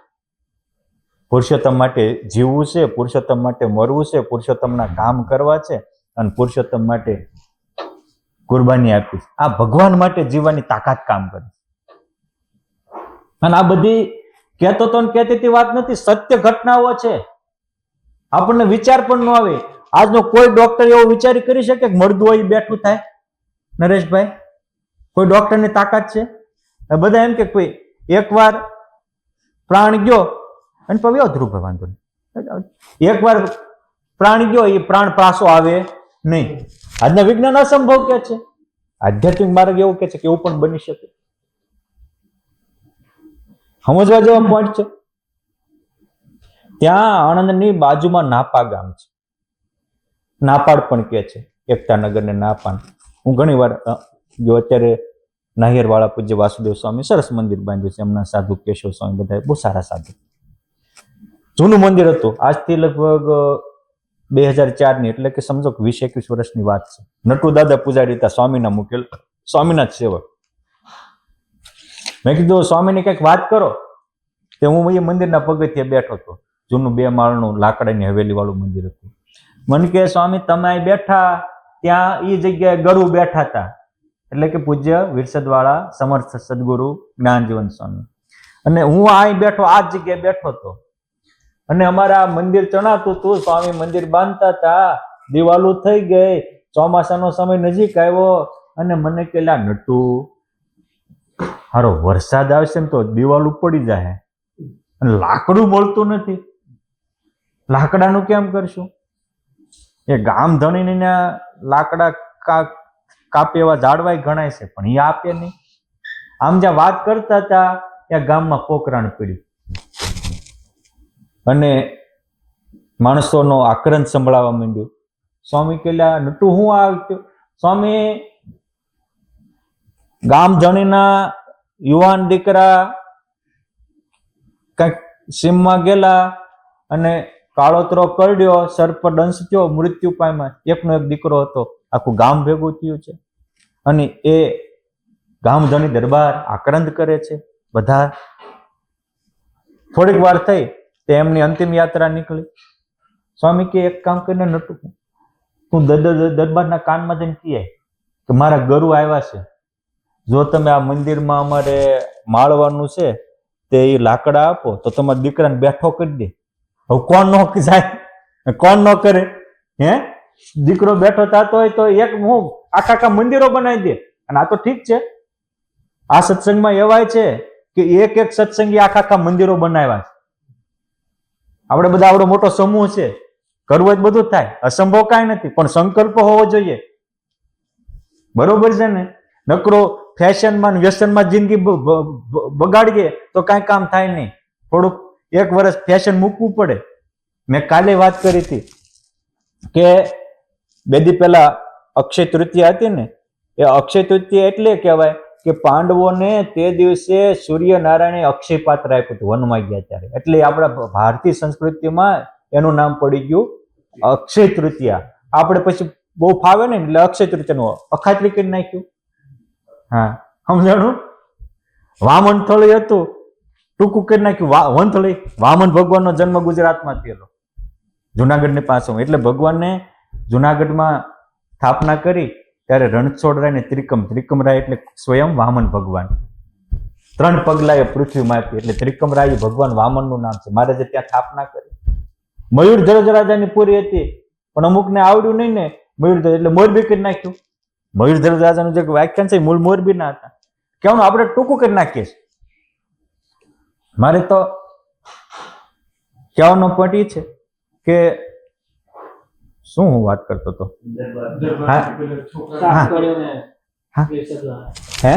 Speaker 1: પુરુષોત્તમ માટે જીવવું છે, પુરુષોત્તમ માટે મરવું છે, પુરુષોત્તમના કામ કરવા છે અને પુરુષોત્તમ માટે કુરબાની આપી. આ ભગવાન માટે જીવવાની તાકાત કામ કરે. અને આ બધી કહેતો તો કહેતી વાત નથી, સત્ય ઘટનાઓ છે. આપણને વિચાર પણ ન આવે. આજનો કોઈ ડોક્ટર એવો વિચારી કરી શકે કે મળદું હોય બેઠું થાય? નરેશભાઈ, કોઈ ડોક્ટરની તાકાત છે? બધા એમ કે કોઈ એકવાર પ્રાણ ગયો અને પવ્યો ધ્રુવ વાંધો નહીં, એકવાર પ્રાણ ગયો એ પ્રાણ પાછો આવે નહીં. આજના વિજ્ઞાન અસંભવ કે છે, આધ્યાત્મિક માર્ગ એવું કે છે કે એવું પણ બની શકે. સમજવા જેવા પોઈન્ટ છે. ત્યાં આણંદની બાજુમાં નાપા ગામ છે, નાપાડ પણ કે છે, એકતાનગર ને નાપાન. હું ઘણી વાર જો અત્યારે નાહિયર વાળા પૂજ્ય વાસુદેવ સ્વામી સરસ મંદિર બાંધ્યું છે, એમના સાધુ કેશવ સ્વામી બધા બહુ સારા સાધુ. જૂનું મંદિર હતું, આજથી લગભગ 2004 ની, એટલે કે સમજો 20-21 વર્ષની વાત છે. નટુ દાદા પૂજારી હતા, સ્વામીના મુકેલ, સ્વામીના જ સેવક. મેં કીધું સ્વામીની કંઈક વાત કરો. તે હું એ મંદિરના પગથિયે બેઠો હતો. જૂનું 2 માળનું લાકડાની હવેલી વાળું મંદિર હતું. મને કે સ્વામી તમે અહીં બેઠા, ત્યાં એ જગ્યાએ ગરુ બેઠા હતા, એટલે કે પૂજ્ય વિરસદવાળા સમર્થ સદગુરુ જ્ઞાનજીવન સ્વામી. અને હું અહીં બેઠો, આ જ જગ્યાએ બેઠો હતો. અને અમારા મંદિર ચણાતું હતું, સ્વામી મંદિર બાંધતા હતા, દિવાલો થઈ ગઈ, ચોમાસાનો સમય નજીક આવ્યો અને મને કેલા નટુ હારો વરસાદ આવશે ને તો દિવાલો પડી જાય અને લાકડું મળતું નથી, લાકડાનું કેમ કરશું? એ ગામ ધણીને લાકડા કાપે એવા ઝાડવાય ગણાય છે, પણ એ આપે નહીં. આમ જ્યાં વાત કરતા હતા ત્યાં ગામમાં પોકરાણ પડ્યું અને માણસોનો આક્રંદ સંભળાવા માંડ્યું. સ્વામી કેલા નટુ હું આવ્યો? સ્વામી ગામ ધણીના યુવાન દીકરા કઈક સીમમાં ગયેલા અને કાળોતરો કરડ્યો, સર્પ દંશ થયો, મૃત્યુ પામ્યા. એકનો એક દીકરો હતો, આખું ગામ ભેગું થયું છે અને એ ગામધણી દરબાર આક્રંદ કરે છે. બધા થોડીક વાર થઈ તે એમની અંતિમ યાત્રા નીકળી. સ્વામી કે એક કામ કરીને નટુ, તું દરબારના કાનમાં જઈને કહે કે મારા ગરુ આવ્યા છે, જો તમે આ મંદિરમાં અમારે માળવાનું છે તે એ લાકડા આપો તો તમારા દીકરાને બેઠો કરી દે. હવે કોણ ન જાય, કોણ ન કરે? હે, દીકરો બેઠો થતો હોય તો એક હું આખા મંદિરો બનાવી દે. અને આ તો ઠીક છે, આ સત્સંગમાં એવાય છે કે એક એક સત્સંગી આખા મંદિરો બનાવ્યા છે. આપણે બધા આવડો મોટો સમૂહ છે, કરવું જ બધું થાય, અસંભવ કાંઈ નથી, પણ સંકલ્પ હોવો જોઈએ. બરોબર છે ને? નકરો ફેશનમાં વ્યસનમાં જિંદગી બગાડીએ તો કાંઈ કામ થાય નહીં. થોડુંક એક વર્ષ ફેશન મૂકવું પડે. મેં કાલે વાત કરી હતી કે બે દી પહેલા અક્ષય તૃતીયા હતી ને, એ અક્ષય તૃતીયા એટલે કહેવાય કે પાંડવોને તે દિવસે સૂર્યનારાયણે અક્ષય પાત્ર આપ્યું હતું વનમાં ગયા ત્યારે. એટલે આપણા ભારતીય સંસ્કૃતિમાં એનું નામ પડી ગયું અક્ષય તૃતીયા. આપણે પછી બહુ ફાવે ને એટલે અક્ષય તૃતીયાનું અખાત્રી કરી નાખ્યું. હા, સમજાણું? વામન થળી હતું, ટૂંકું કરી નાખ્યું વંથળી. વામન ભગવાનનો જન્મ ગુજરાતમાં થયેલો, જુનાગઢની પાછળ. એટલે ભગવાનને જુનાગઢમાં સ્થાપના કરી ત્યારે રણછોડરાય ને ત્રિકમરાય એટલે સ્વયં વામન ભગવાન. 3 પગલાએ પૃથ્વીમાં આપી એટલે ત્રિકમરાય ભગવાન વામનનું નામ છે. મારે જે ત્યાં સ્થાપના કરી. મયુર ધ્વજ રાજાની પૂરી હતી, પણ અમુકને આવડ્યું નહીં ને મયુર ધ્વજ એટલે મોરબી કરી નાખ્યું. મયુર ધ્વજ રાજાનું જે વ્યાખ્યાન છે મૂળ મોરબી ના હતા. કેવું આપણે ટૂંકું કરી નાખીએ છીએ. મારે તો કહેવાનો પોઈન્ટ એ છે કે શું હું વાત કરતો હતો? હે,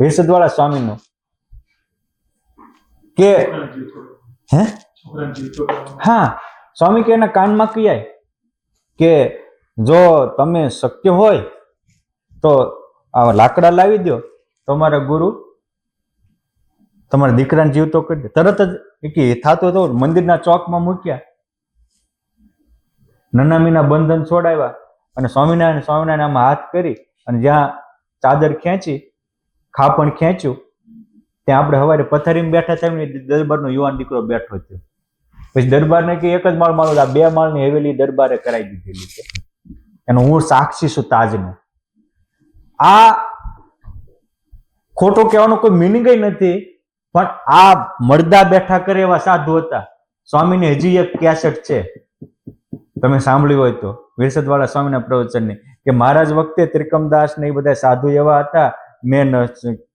Speaker 1: વિરસદવાળા સ્વામીનો કે હે, હા, સ્વામી કે એના કાનમાં કહે કે જો તમે શક્ય હોય તો આ લાકડા લાવી દો, તમારા ગુરુ તમારા દીકરાને જીવતો કરી દે. તરત જ થતું તો મંદિરના ચોકમાં મૂક્યા, નનામીના બંધન છોડાવ્યા અને સ્વામિનારાયણ આમાં હાથ કરી અને જ્યાં ચાદર ખેંચી, ખાપણ ખેંચ્યું, ત્યાં આપણે સવારે પથારીમાં બેઠા થઈને દરબારનો યુવાન દીકરો બેઠો થયો. પછી દરબારને કે એક જ માળ માળો, આ 2 માળની હવેલી દરબારે કરાવી દીધેલી છે. એનો હું સાક્ષી છું તાજનો. આ ખોટો કહેવાનો કોઈ મિનિંગ નથી, પણ આ મળદા બેઠા કરે એવા સાધુ હતા. સ્વામીને હજી એક કેસેટ છે, તમે સાંભળ્યું હોય તો, વિરસદવાળા સ્વામીના પ્રવચનની, કે મહારાજ વખતે ત્રિકમદાસ ને એ બધા સાધુ એવા હતા. મેં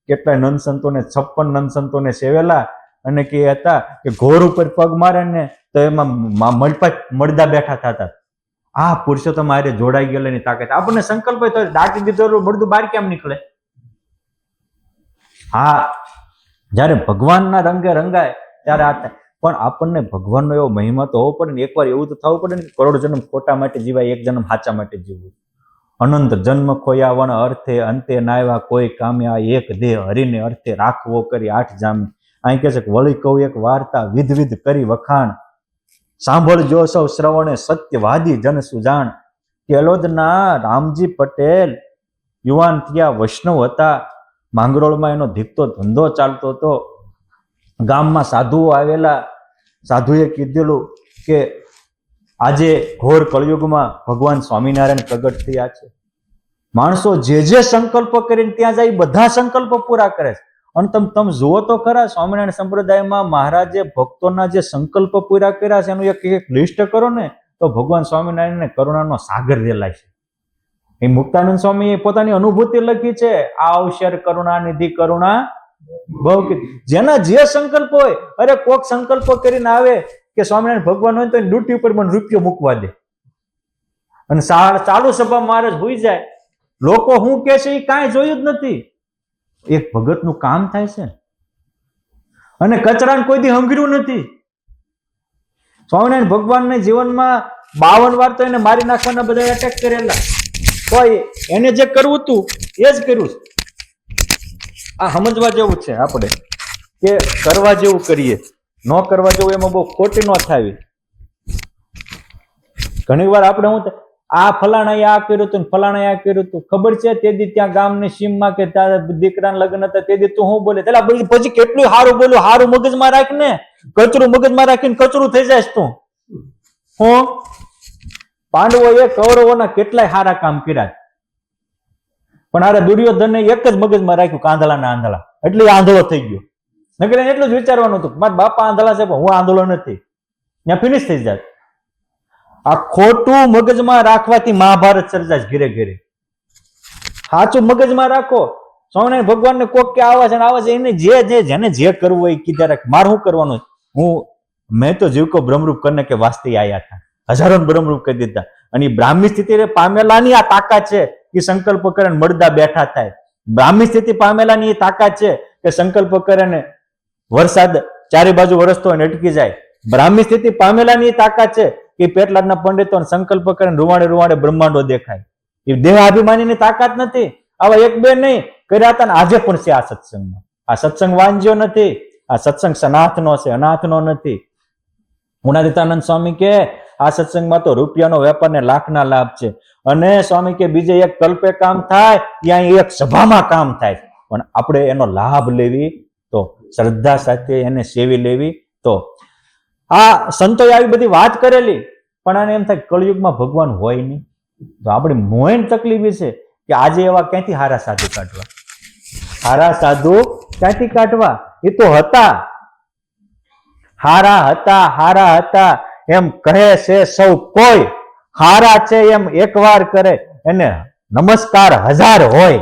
Speaker 1: કેટલાય નંદ સંતોને 56 નંદ સંતોને સેવેલા અને કે હતા કે ઘોર ઉપર પગ મારે ને તો એમાં મળદા બેઠા થતા. આ પુરુષોત્તમ હારે જોડાઈ ગયેલાની તાકાત. આપણને સંકલ્પ હોય તો દાટી દીધો મળદું બહાર કેમ નીકળે? હા, જયારે ભગવાનના રંગે રંગાય ત્યારે આ થાય. પણ આપણને ભગવાનનો એવો મહિમા તો હોવો પડે ને. એકવાર એવું તો થવું પડે ને, કરોડ જન્મ ખોટા માટે જીવાય, એક જન્મ સાચા માટે જીવવું. અનંત જન્મ ખોયા વણ અર્થે અંતે નાયવા કોઈ કામે, આ એક દેહ હરીને અર્થે રાખવો કરી 8 જામે. અહીં કહે છે કે વળી કહું એક વાર્તા વિધ કરી વખાણ, સાંભળજો સૌ શ્રવણે સત્યવાદી જન સુજાણ. કેલોદના રામજી પટેલ યુવાન થયા, વૈષ્ણવ હતા. માંગરોળમાં એનો ધીકતો ધંધો ચાલતો હતો. ગામમાં સાધુઓ આવેલા. સાધુએ કીધેલું કે આજે ઘોર કળયુગમાં ભગવાન સ્વામિનારાયણ પ્રગટ થયા છે. માણસો જે સંકલ્પ કરીને ત્યાં જાય બધા સંકલ્પો પૂરા કરે છે. અને તમે જુઓ તો ખરા સ્વામિનારાયણ સંપ્રદાયમાં મહારાજે ભક્તોના જે સંકલ્પ પૂરા કર્યા છે એનું એક લિસ્ટ કરો ને તો ભગવાન સ્વામિનારાયણને કરુણાનો સાગર રેલાય છે. એ મુક્તાનંદ સ્વામીએ પોતાની અનુભૂતિ લખી છે, આ અવસર કરુણા નિધિ કરુણા બહુ કીધી. જેના જે સંકલ્પ હોય, અરે કોક સંકલ્પ કરીને આવે કે સ્વામિનારાયણ ભગવાન હોય તો ડ્યુટી ઉપર મને રૂપિયો મૂકવા દે અને ચાલુ સભા મહારાજ હોઈ જાય. લોકો શું કે છે એ કાંઈ જોયું જ નથી. એક ભગતનું કામ થાય છે અને કચરાને કોઈ દી હંગર્યું નથી. સ્વામિનારાયણ ભગવાનને જીવનમાં 52 વાર તો એને મારી નાખવાના બધા એટેક કરેલા, તો એને જે કરવું હતું એ જ કર્યું. આ સમજવા જેવું છે આપણે કે કરવા જેવું કરીએ, ન કરવા જેવું એમાં બહુ ખોટી ન થાવી. ઘણી વાર આપણે શું આ ફલાણા આ કર્યું હતું ફલાણા આ કર્યું હતું, ખબર છે તે દી ત્યાં ગામની સીમમાં કે તારા દીકરાના લગ્ન હતા તે દી તું શું બોલે, પેલા પછી કેટલું સારું બોલ્યું, સારું મગજમાં રાખીને કચરું મગજમાં રાખીને કચરું થઈ જાય તું. હું પાંડવોએ કૌરવોના કેટલાય સારા કામ કર્યા, પણ આરે દુર્યોધનને એક જ મગજમાં રાખ્યું કાંધળાના આંધળા, એટલે આંધળો થઈ ગયો. નકર એટલું જ વિચારવાનું હતું મારા બાપા આંધળા છે પણ હું આંધળો નથી, ત્યાં ફિનિશ થઈ જાય. આ ખોટું મગજમાં રાખવાથી મહાભારત સર્જાય ઘેરે ઘેરે. સાચું મગજમાં રાખો. સ્વામિનારાયણ ભગવાનને કોક કે આવા છે ને આવા છે, એને જેને જે કરવું હોય કીધા રાખ. મારે શું કરવાનું? મેં તો જીવકો બ્રહ્મરૂપ કરીને કે વાસ્તે આયા હતા, હજારો બ્રહ્મરૂપ કરી દીધા. અને બ્રાહ્મી સ્થિતિ પામેલાની આ તાકાત છે કે સંકલ્પ કરે મળદા બેઠા થાય. બ્રાહ્મી સ્થિતિ પામેલાની એ તાકાત છે કે સંકલ્પ કરે ને વરસાદ ચારે બાજુ વરસતો હોય અટકી જાય. બ્રાહ્મી સ્થિતિ પામેલાની એ તાકાત છે કે પેટલાદના પંડિતો સંકલ્પ કરીને રૂવાડે રૂવાડે બ્રહ્માંડો દેખાય. એ દેહાભિમાનીની તાકાત નથી. આવા એક બે નહીં કર્યા હતા ને આજે પણ છે આ સત્સંગમાં. આ સત્સંગ વાંજ્યો નથી, આ સત્સંગ સનાથનો છે, અનાથનો નથી. ગુણાતીતાનંદ સ્વામી કે આ સત્સંગમાં તો રૂપિયાનો વેપાર ને લાખના લાભ છે. અને સ્વામી કે બીજે એક કલ્પે કામ થાય ત્યાં એક સભામાં કામ થાય, પણ આપણે એનો લાભ લેવી તો શ્રદ્ધા સાથે એને સેવી લેવી તો. આ સંતોએ આવી બધી વાત કરેલી, પણ આને એમ થાય કળયુગમાં ભગવાન હોય નહીં. તો આપણી મોઈન તકલીફ છે કે આજે એવા ક્યાંથી હારા સાધુ કાઢવા? હારા સાધુ ક્યાંથી કાઢવા? એ તો હતા, હારા હતા એમ કહે છે સૌ કોઈ. હારા છે એમ એકવાર કરે એને નમસ્કાર 1000 હોય,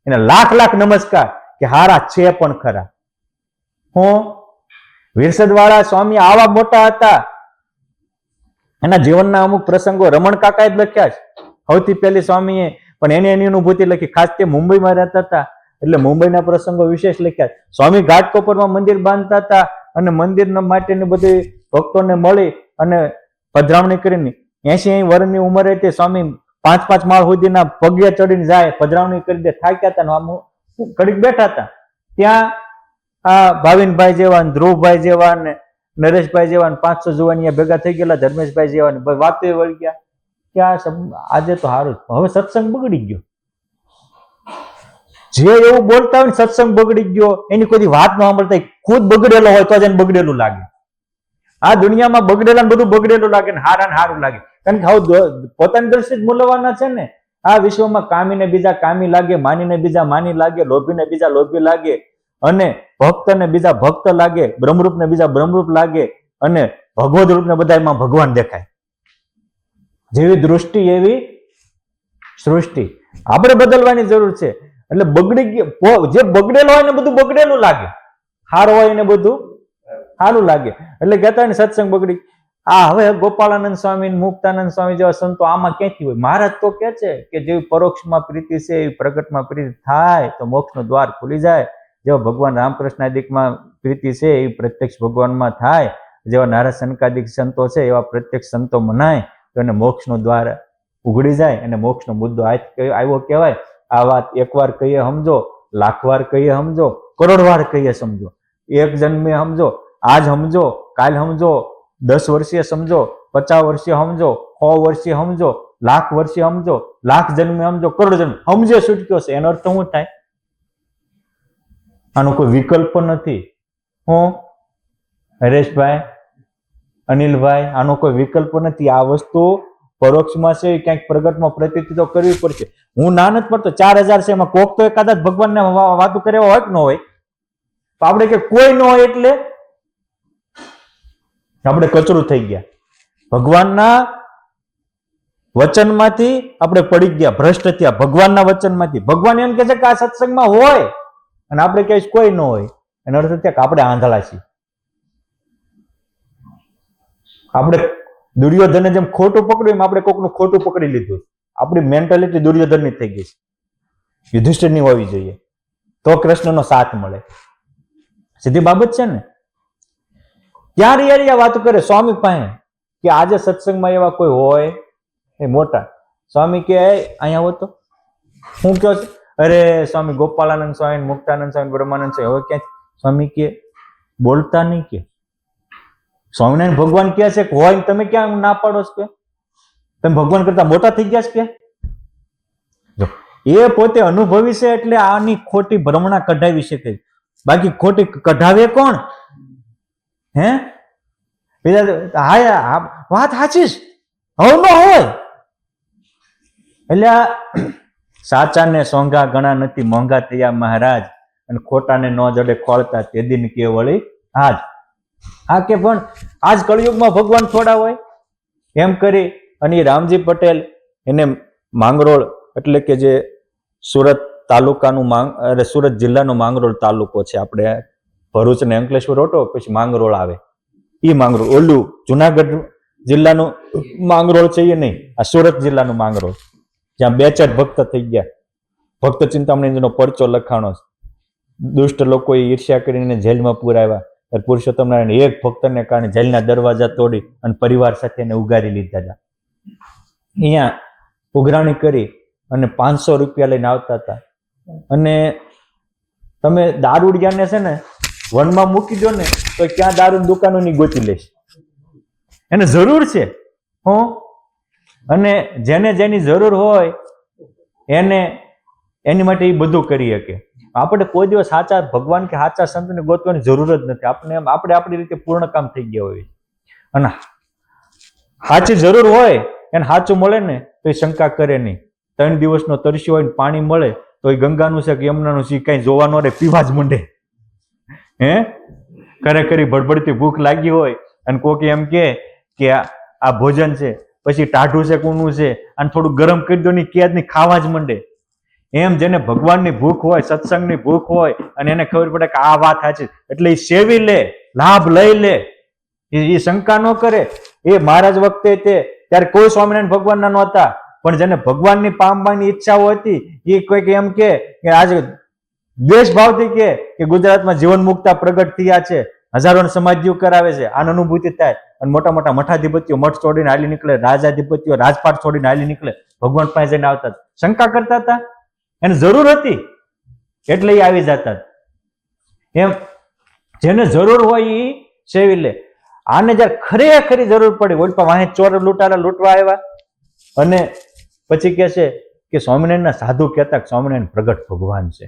Speaker 1: એને લાખ લાખ નમસ્કાર કે હારા છે પણ ખરા. હું વિરસદ વાળા સ્વામી આવા મોટા હતા, એના જીવનના અમુક પ્રસંગો રમણ કાકાએ જ લખ્યા છે સૌથી પહેલી સ્વામીએ, પણ એને એની અનુભૂતિ લખી. ખાસ તે મુંબઈમાં રહેતા હતા એટલે મુંબઈના પ્રસંગો વિશેષ લખ્યા. સ્વામી ઘાટકોપરમાં મંદિર બાંધતા હતા અને મંદિરના માટેની બધી ભક્તોને મળી અને પધરામણી કરીને 80 વર્ષની ઉંમરે તે સ્વામી 5 માળ સુધીના પગે ચડીને જાય, પધરામણી કરી દે. થાક્યા હતા આમ ઘડીક બેઠા હતા. ત્યાં આ ભાવિનભાઈ જેવા, ધ્રુવભાઈ જેવા ને નરેશભાઈ જેવા 500 જુવાનિયા ભેગા થઈ ગયેલા, ધર્મેશભાઈ જેવા વાતો વળી ગયા કે આજે તો સારું, હવે સત્સંગ બગડી ગયો. જે એવું બોલતા હોય સત્સંગ બગડી ગયો એની કોઈ વાત ન સાંભળતા, ખુદ બગડેલો હોય તો જ એને બગડેલું લાગે. આ દુનિયામાં બગડેલા બધું બગડેલું લાગે ને હારા ને સારું લાગે, કારણ કે હવે પોતાની દ્રષ્ટિ જ મૂલવાના છે ને. આ વિશ્વમાં કામીને બીજા કામી લાગે, માનીને બીજા માની લાગે, લોભીને બીજા લોભી લાગે, અને ભક્તને બીજા ભક્ત લાગે, બ્રહ્મરૂપને બીજા બ્રહ્મરૂપ લાગે, અને ભગવદ રૂપને બધામાં ભગવાન દેખાય. જેવી દૃષ્ટિ એવી સૃષ્ટિ. આપણે બદલવાની જરૂર છે. એટલે બગડી ગયો જે બગડેલો હોય ને બધું બગડેલું લાગે, સારું હોય ને બધું સારું લાગે. એટલે કહેતા ને સત્સંગ બગડી. આ હવે ગોપાળાનંદ સ્વામી, મુક્તાનંદ સ્વામી જેવા સંતો આમાં ક્યાંથી હોય? મહારાજ તો કે છે કે જેવી પરોક્ષમાં પ્રીતિ છે એવી પ્રગટમાં પ્રીતિ થાય તો મોક્ષનો દ્વાર ખુલી જાય. જેવા ભગવાન રામકૃષ્ણ આદિકમાં પ્રીતિ છે એવી પ્રત્યક્ષ ભગવાનમાં થાય. જેવા નારદ સનકાદિક સંતો છે એવા પ્રત્યક્ષ સંતો મનાય તો એને મોક્ષનો દ્વાર ઉઘડી જાય અને મોક્ષનો મુદ્દો આવ્યો કહેવાય. આ વાત એકવાર કહીએ સમજો, લાખ વાર કહીએ સમજો, કરોડ વાર કહીએ સમજો, એક જન્મે સમજો, આજ સમજો, કાલ સમજો, 10 વર્ષીય સમજો, 50 વર્ષીય સમજો, 100 વર્ષીય સમજો, લાખ વર્ષીય સમજો, લાખ જન્મે સમજો, કરોડ જન્મ સમજે છૂટક્યો છે. એનો અર્થ શું થાય? આનો કોઈ વિકલ્પ નથી. હું હરેશભાઈ, અનિલભાઈ, આનો કોઈ વિકલ્પ નથી. આ વસ્તુ પરોક્ષમાં છે, ક્યાંક પ્રગટમાં પ્રતીતિ તો કરવી પડશે. હું ના નથી પડતો 4000 છે એમાં કોક તો એકાદા ભગવાનને વાતું કરે હોય કે ન હોય? તો આપણે કે કોઈ ન હોય એટલે આપણે કચરું થઈ ગયા. ભગવાનના વચનમાંથી આપણે પડી ગયા, ભ્રષ્ટ થયા ભગવાનના વચનમાંથી. ભગવાન એમ કે છે કે આ સત્સંગમાં હોય અને આપણે કહીશ કોઈ ન હોય, એનો અર્થ થયા કે આપણે આંધળા છીએ. આપણે દુર્યોધને જેમ ખોટું પકડ્યું એમ આપણે કોકનું ખોટું પકડી લીધું. આપણી મેન્ટાલિટી દુર્યોધનની થઈ ગઈ છે. યુધિષ્ઠિરની હોવી જોઈએ તો કૃષ્ણનો સાથ મળે. સીધી બાબત છે ને. ત્યાં રિયારિયા વાતો કરે સ્વામી પાસે કે આજે સત્સંગમાં એવા કોઈ હોય એ મોટા. સ્વામી કે અહીંયા આવો તો હું કયો છું? અરે સ્વામી ગોપાલાનંદ સ્વામી, મુક્તાનંદ સ્વામી, બ્રહ્માનંદ સ્વામી. હવે ક્યાં? સ્વામી કે બોલતા નહીં કે સ્વામિનારાયણ ભગવાન કહે છે કે હોય, તમે ક્યાં ના પાડો છો? કે તમે ભગવાન કરતા મોટા થઈ ગયા છે? કે એ પોતે અનુભવી છે એટલે આની ખોટી ભ્રમણા કઢાવી શકે. બાકી ખોટી કઢાવે કોણ? હે હા વાત સાચી જ હવે ન હોય. એટલે સાચા ને સોંઘા ઘણા નથી, મોંઘા થયા મહારાજ, અને ખોટાને ન જડે ખોળતા તે દિન કે વળી આજ. હા કે પણ આજ કળિયુગમાં ભગવાન થોડા હોય એમ કરી અને રામજી પટેલ એને માંગરોળ એટલે કે જે સુરત તાલુકાનું સુરત જિલ્લાનો માંગરોળ તાલુકો છે. આપણે ભરૂચ ને અંકલેશ્વર ઓટો પછી માંગરોળ આવે. એ માંગરોળ ઓલું જુનાગઢ જિલ્લાનું માંગરોળ છે એ નહીં, આ સુરત જિલ્લાનું માંગરોળ, જ્યાં 2-4 ભક્ત થઈ ગયા. ભક્ત ચિંતામણીનો પરચો લખાણો. દુષ્ટ લોકોએ ઈર્ષ્યા કરીને જેલમાં પુરાવ્યા. પુરુષોત્તમ નારાયણ એક ભક્તને કારણે જેલના દરવાજા તોડી અને પરિવાર સાથે એને ઉગારી લીધા હતા. અહીંયા ઉઘરાણી કરી અને 500 રૂપિયા લઈને આવતા હતા. અને તમે દારૂડિયાને છે ને વનમાં મૂકી દો ને તો ક્યાં દારૂની દુકાનો ની ગોતી લેશે. એને જરૂર છે અને જેને જેની જરૂર હોય એને એની માટે એ બધું કરી શકે. આપણે કોઈ દિવસ સાચા ભગવાન કે સાચા સંતને ગોતવાની જરૂર જ નથી. આપણે આપણી રીતે પૂર્ણ કામ થઈ ગયા હોય. અને સાચી જરૂર હોય એને સાચું મળે ને તો એ શંકા કરે નહીં. 3 દિવસનો તરસ્યો હોય ને પાણી મળે તો એ ગંગાનું છે કે યમુનાનું છે કઈ જોવા ન રહે, પીવા જ માંડે. ખરેખર ભડભડતી ભૂખ લાગી હોય અને કોક એમ કે આ ભોજન છે, પછી ટાઢું છે કોનું છે અને થોડું ગરમ કરી દો ની કેદ ની ખાવા જ માંડે. એમ જેને ભગવાનની ભૂખ હોય, સત્સંગની ભૂખ હોય અને એને ખબર પડે કે આ વાત સાચી એટલે એ સેવી લે, લાભ લઈ લે, એ શંકા ન કરે. એ મહારાજ વખતે ત્યારે કોઈ સ્વામિનારાયણ ભગવાનના નહોતા, પણ જેને ભગવાનની પામવાની ઈચ્છાઓ હતી એ કોઈક એમ કે આજે દ્વેષ ભાવથી કે ગુજરાતમાં જીવન મુક્તા પ્રગટ થયા છે, હજારો સમાધિઓ કરાવે છે, આની અનુભૂતિ થાય. અને મોટા મોટા મઠાધિપતિઓ મઠ છોડીને હાલી નીકળે, રાજાધિપતિઓ રાજપાટ છોડીને હાલી નીકળે, ભગવાન પાસે જઈને આવતા. શંકા કરતા હતા, એને જરૂર હતી એટલે એ આવી જતા. એમ જેને જરૂર હોય એ સેવી લે. આને જયારે ખરેખરી જરૂર પડી ઓલ વાહે ચોર લૂંટારા લૂંટવા આવ્યા અને પછી કે છે કે સ્વામિનારાયણના સાધુ કહેતા કે સ્વામિનારાયણ પ્રગટ ભગવાન છે,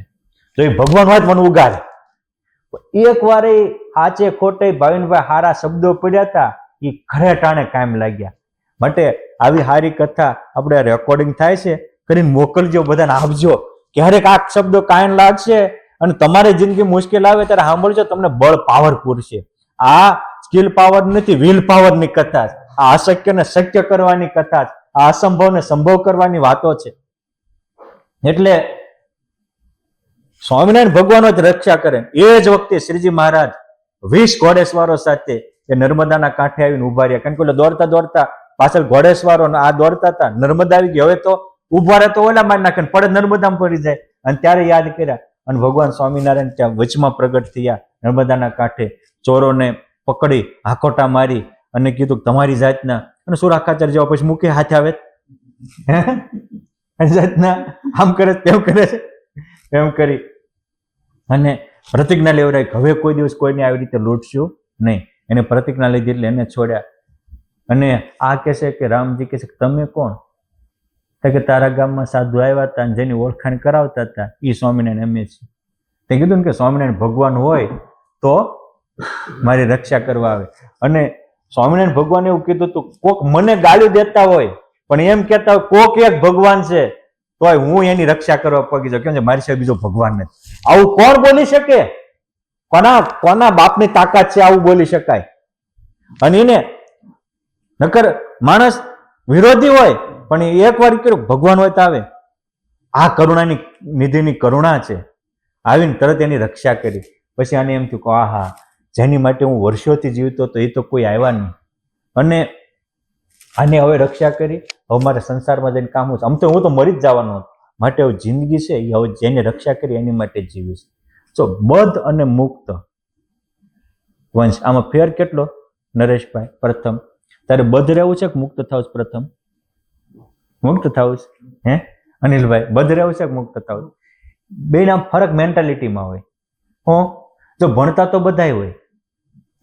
Speaker 1: તો એ ભગવાન હોય મને ઉગાડે. એક વાર આચે ખોટે ભાવિનભાઈ હારા શબ્દો પડ્યા હતા, એ ખરે ટાણે કાયમ લાગ્યા. માટે આવી હારી કથા આપણે રેકોર્ડિંગ થાય છે કરીને મોકલજો, બધાને આપજો. ક્યારેક આ શબ્દો કાયમ લાગશે અને તમારી જિંદગી મુશ્કેલ આવે ત્યારે સાંભળજો, તમને બળ પાવર પૂરશે. આ સ્કિલ પાવર નથી, વિલ પાવર ની કથા છે. આ અશક્ય ને શક્ય કરવાની કથા છે. આ અસંભવ ને સંભવ કરવાની વાતો છે. એટલે સ્વામિનારાયણ ભગવાન જ રક્ષા કરે. એ જ વખતે શ્રીજી મહારાજ 20 ઘોડેસવારો સાથે એ નર્મદાના કાંઠે આવીને ઉભા રહ્યા. કારણ કે દોડતા દોડતા પાછળ ઘોડેસવારો આ દોડતા હતા, નર્મદા આવી ગઈ. હવે તો ઉભા રહે તો ઓલા મારી નાખે, પડે નર્મદામાં પડી જાય. અને ત્યારે યાદ કર્યા અને ભગવાન સ્વામિનારાયણ ત્યાં વચમાં પ્રગટ થયા નર્મદાના કાંઠે. ચોરોને પકડી હાકોટા મારી અને કીધું તમારી જાતના, અને સુરાખાચર જેવા પછી મૂકે હાથે આવે જાતના આમ કરે તેમ કરે છે એમ કરી અને પ્રતિજ્ઞા લેવડાવી હવે કોઈ દિવસ કોઈને આવી રીતે લૂંટશું નહીં. એને પ્રતિજ્ઞા લીધી એટલે એને છોડ્યા. અને આ કહે છે કે રામજી કહે છે કે તમે કોણ? કે તારા ગામમાં સાધુ આવ્યા હતા અને જેની ઓળખાણ કરાવતા હતા એ સ્વામિનારાયણ અમે છીએ. તે કીધું ને કે સ્વામિનારાયણ ભગવાન હોય તો મારી રક્ષા કરવા આવે. અને સ્વામિનારાયણ ભગવાન એવું કીધું હતું, કોક મને ગાળી દેતા હોય પણ એમ કહેતા હોય કોક એક ભગવાન છે તોય હું એની રક્ષા કરવા પગી જાઉં, કેમ છે મારી સાહેબ બીજો ભગવાન નથી. આવું કોણ બોલી શકે? કોના બાપની તાકાત છે આવું બોલી શકાય? અને એને નકર માણસ વિરોધી હોય પણ એ એક વાર કર્યું ભગવાન હોય તો આવે. આ કરુણાની નિધિની કરુણા છે. આવીને તરત એની રક્ષા કરી. પછી આને એમ થયું કે આહા, જેની માટે હું વર્ષોથી જીવતો હતો એ તો કોઈ આવ્યા નહીં, અને આને હવે રક્ષા કરી, હવે મારે સંસારમાં જઈને કામ છે. આમ તો હું તો મરી જ જવાનો હતો, માટે હવે જિંદગી છે એ હવે જેને રક્ષા કરી એની માટે જ જીવીશ. તો બદ્ધ અને મુક્ત વંશ, આમાં ફેર કેટલો નરેશભાઈ? પ્રથમ તારે બદ્ધ રહેવું છે કે મુક્ત થવું? પ્રથમ મુક્ત થવું છે. હે અનિલભાઈ, બદ્ધ રહેવું છે કે મુક્ત થવું? બે ના ફરક મેન્ટાલિટીમાં હોય. જો ભણતા તો બધાય હોય.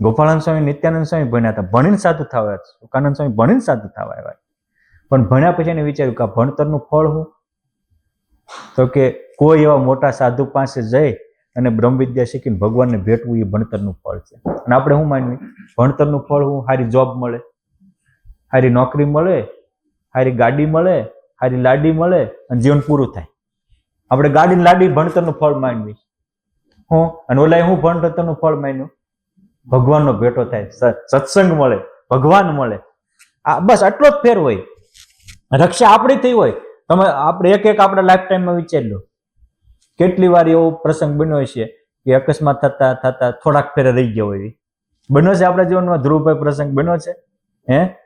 Speaker 1: ગોપાળાનંદ સ્વામી, નિત્યાનંદ સ્વામી ભણ્યા હતા, ભણીને સાધુ થવા. સુકાનંદ સ્વામી ભણીને સાધુ થવા આવ્યા, પણ ભણ્યા પછી એને વિચાર્યું કે આ ભણતરનું ફળ હું? તો કે કોઈ એવા મોટા સાધુ પાસે જઈ અને બ્રહ્મ વિદ્યા શીખીને ભગવાનને ભેટવું એ ભણતરનું ફળ છે. અને આપણે શું માનવું? ભણતરનું ફળ હું? સારી જોબ મળે, સારી નોકરી મળે, સારી ગાડી મળે, સારી લાડી મળે અને જીવન પૂરું થાય. આપણે ગાડી લાડી ભણતરનું ફળ માનવી. અને ઓલા હું ભણતરનું ફળ માન્યું? ભગવાનનો ભેટો થાય, સત્સંગ મળે, ભગવાન મળે. આ બસ આટલો જ ફેર હોય. રક્ષા આપણી થઈ હોય. તમે આપણે એક આપણા લાઈફ ટાઈમમાં વિચારી લો, કેટલી વાર એવો પ્રસંગ બન્યો છે કે અકસ્માત થતા થતા થોડાક ફેરે રહી ગયો હોય. બન્યો છે આપણા જીવનમાં? ધ્રુવભાઈ પ્રસંગ બન્યો છે?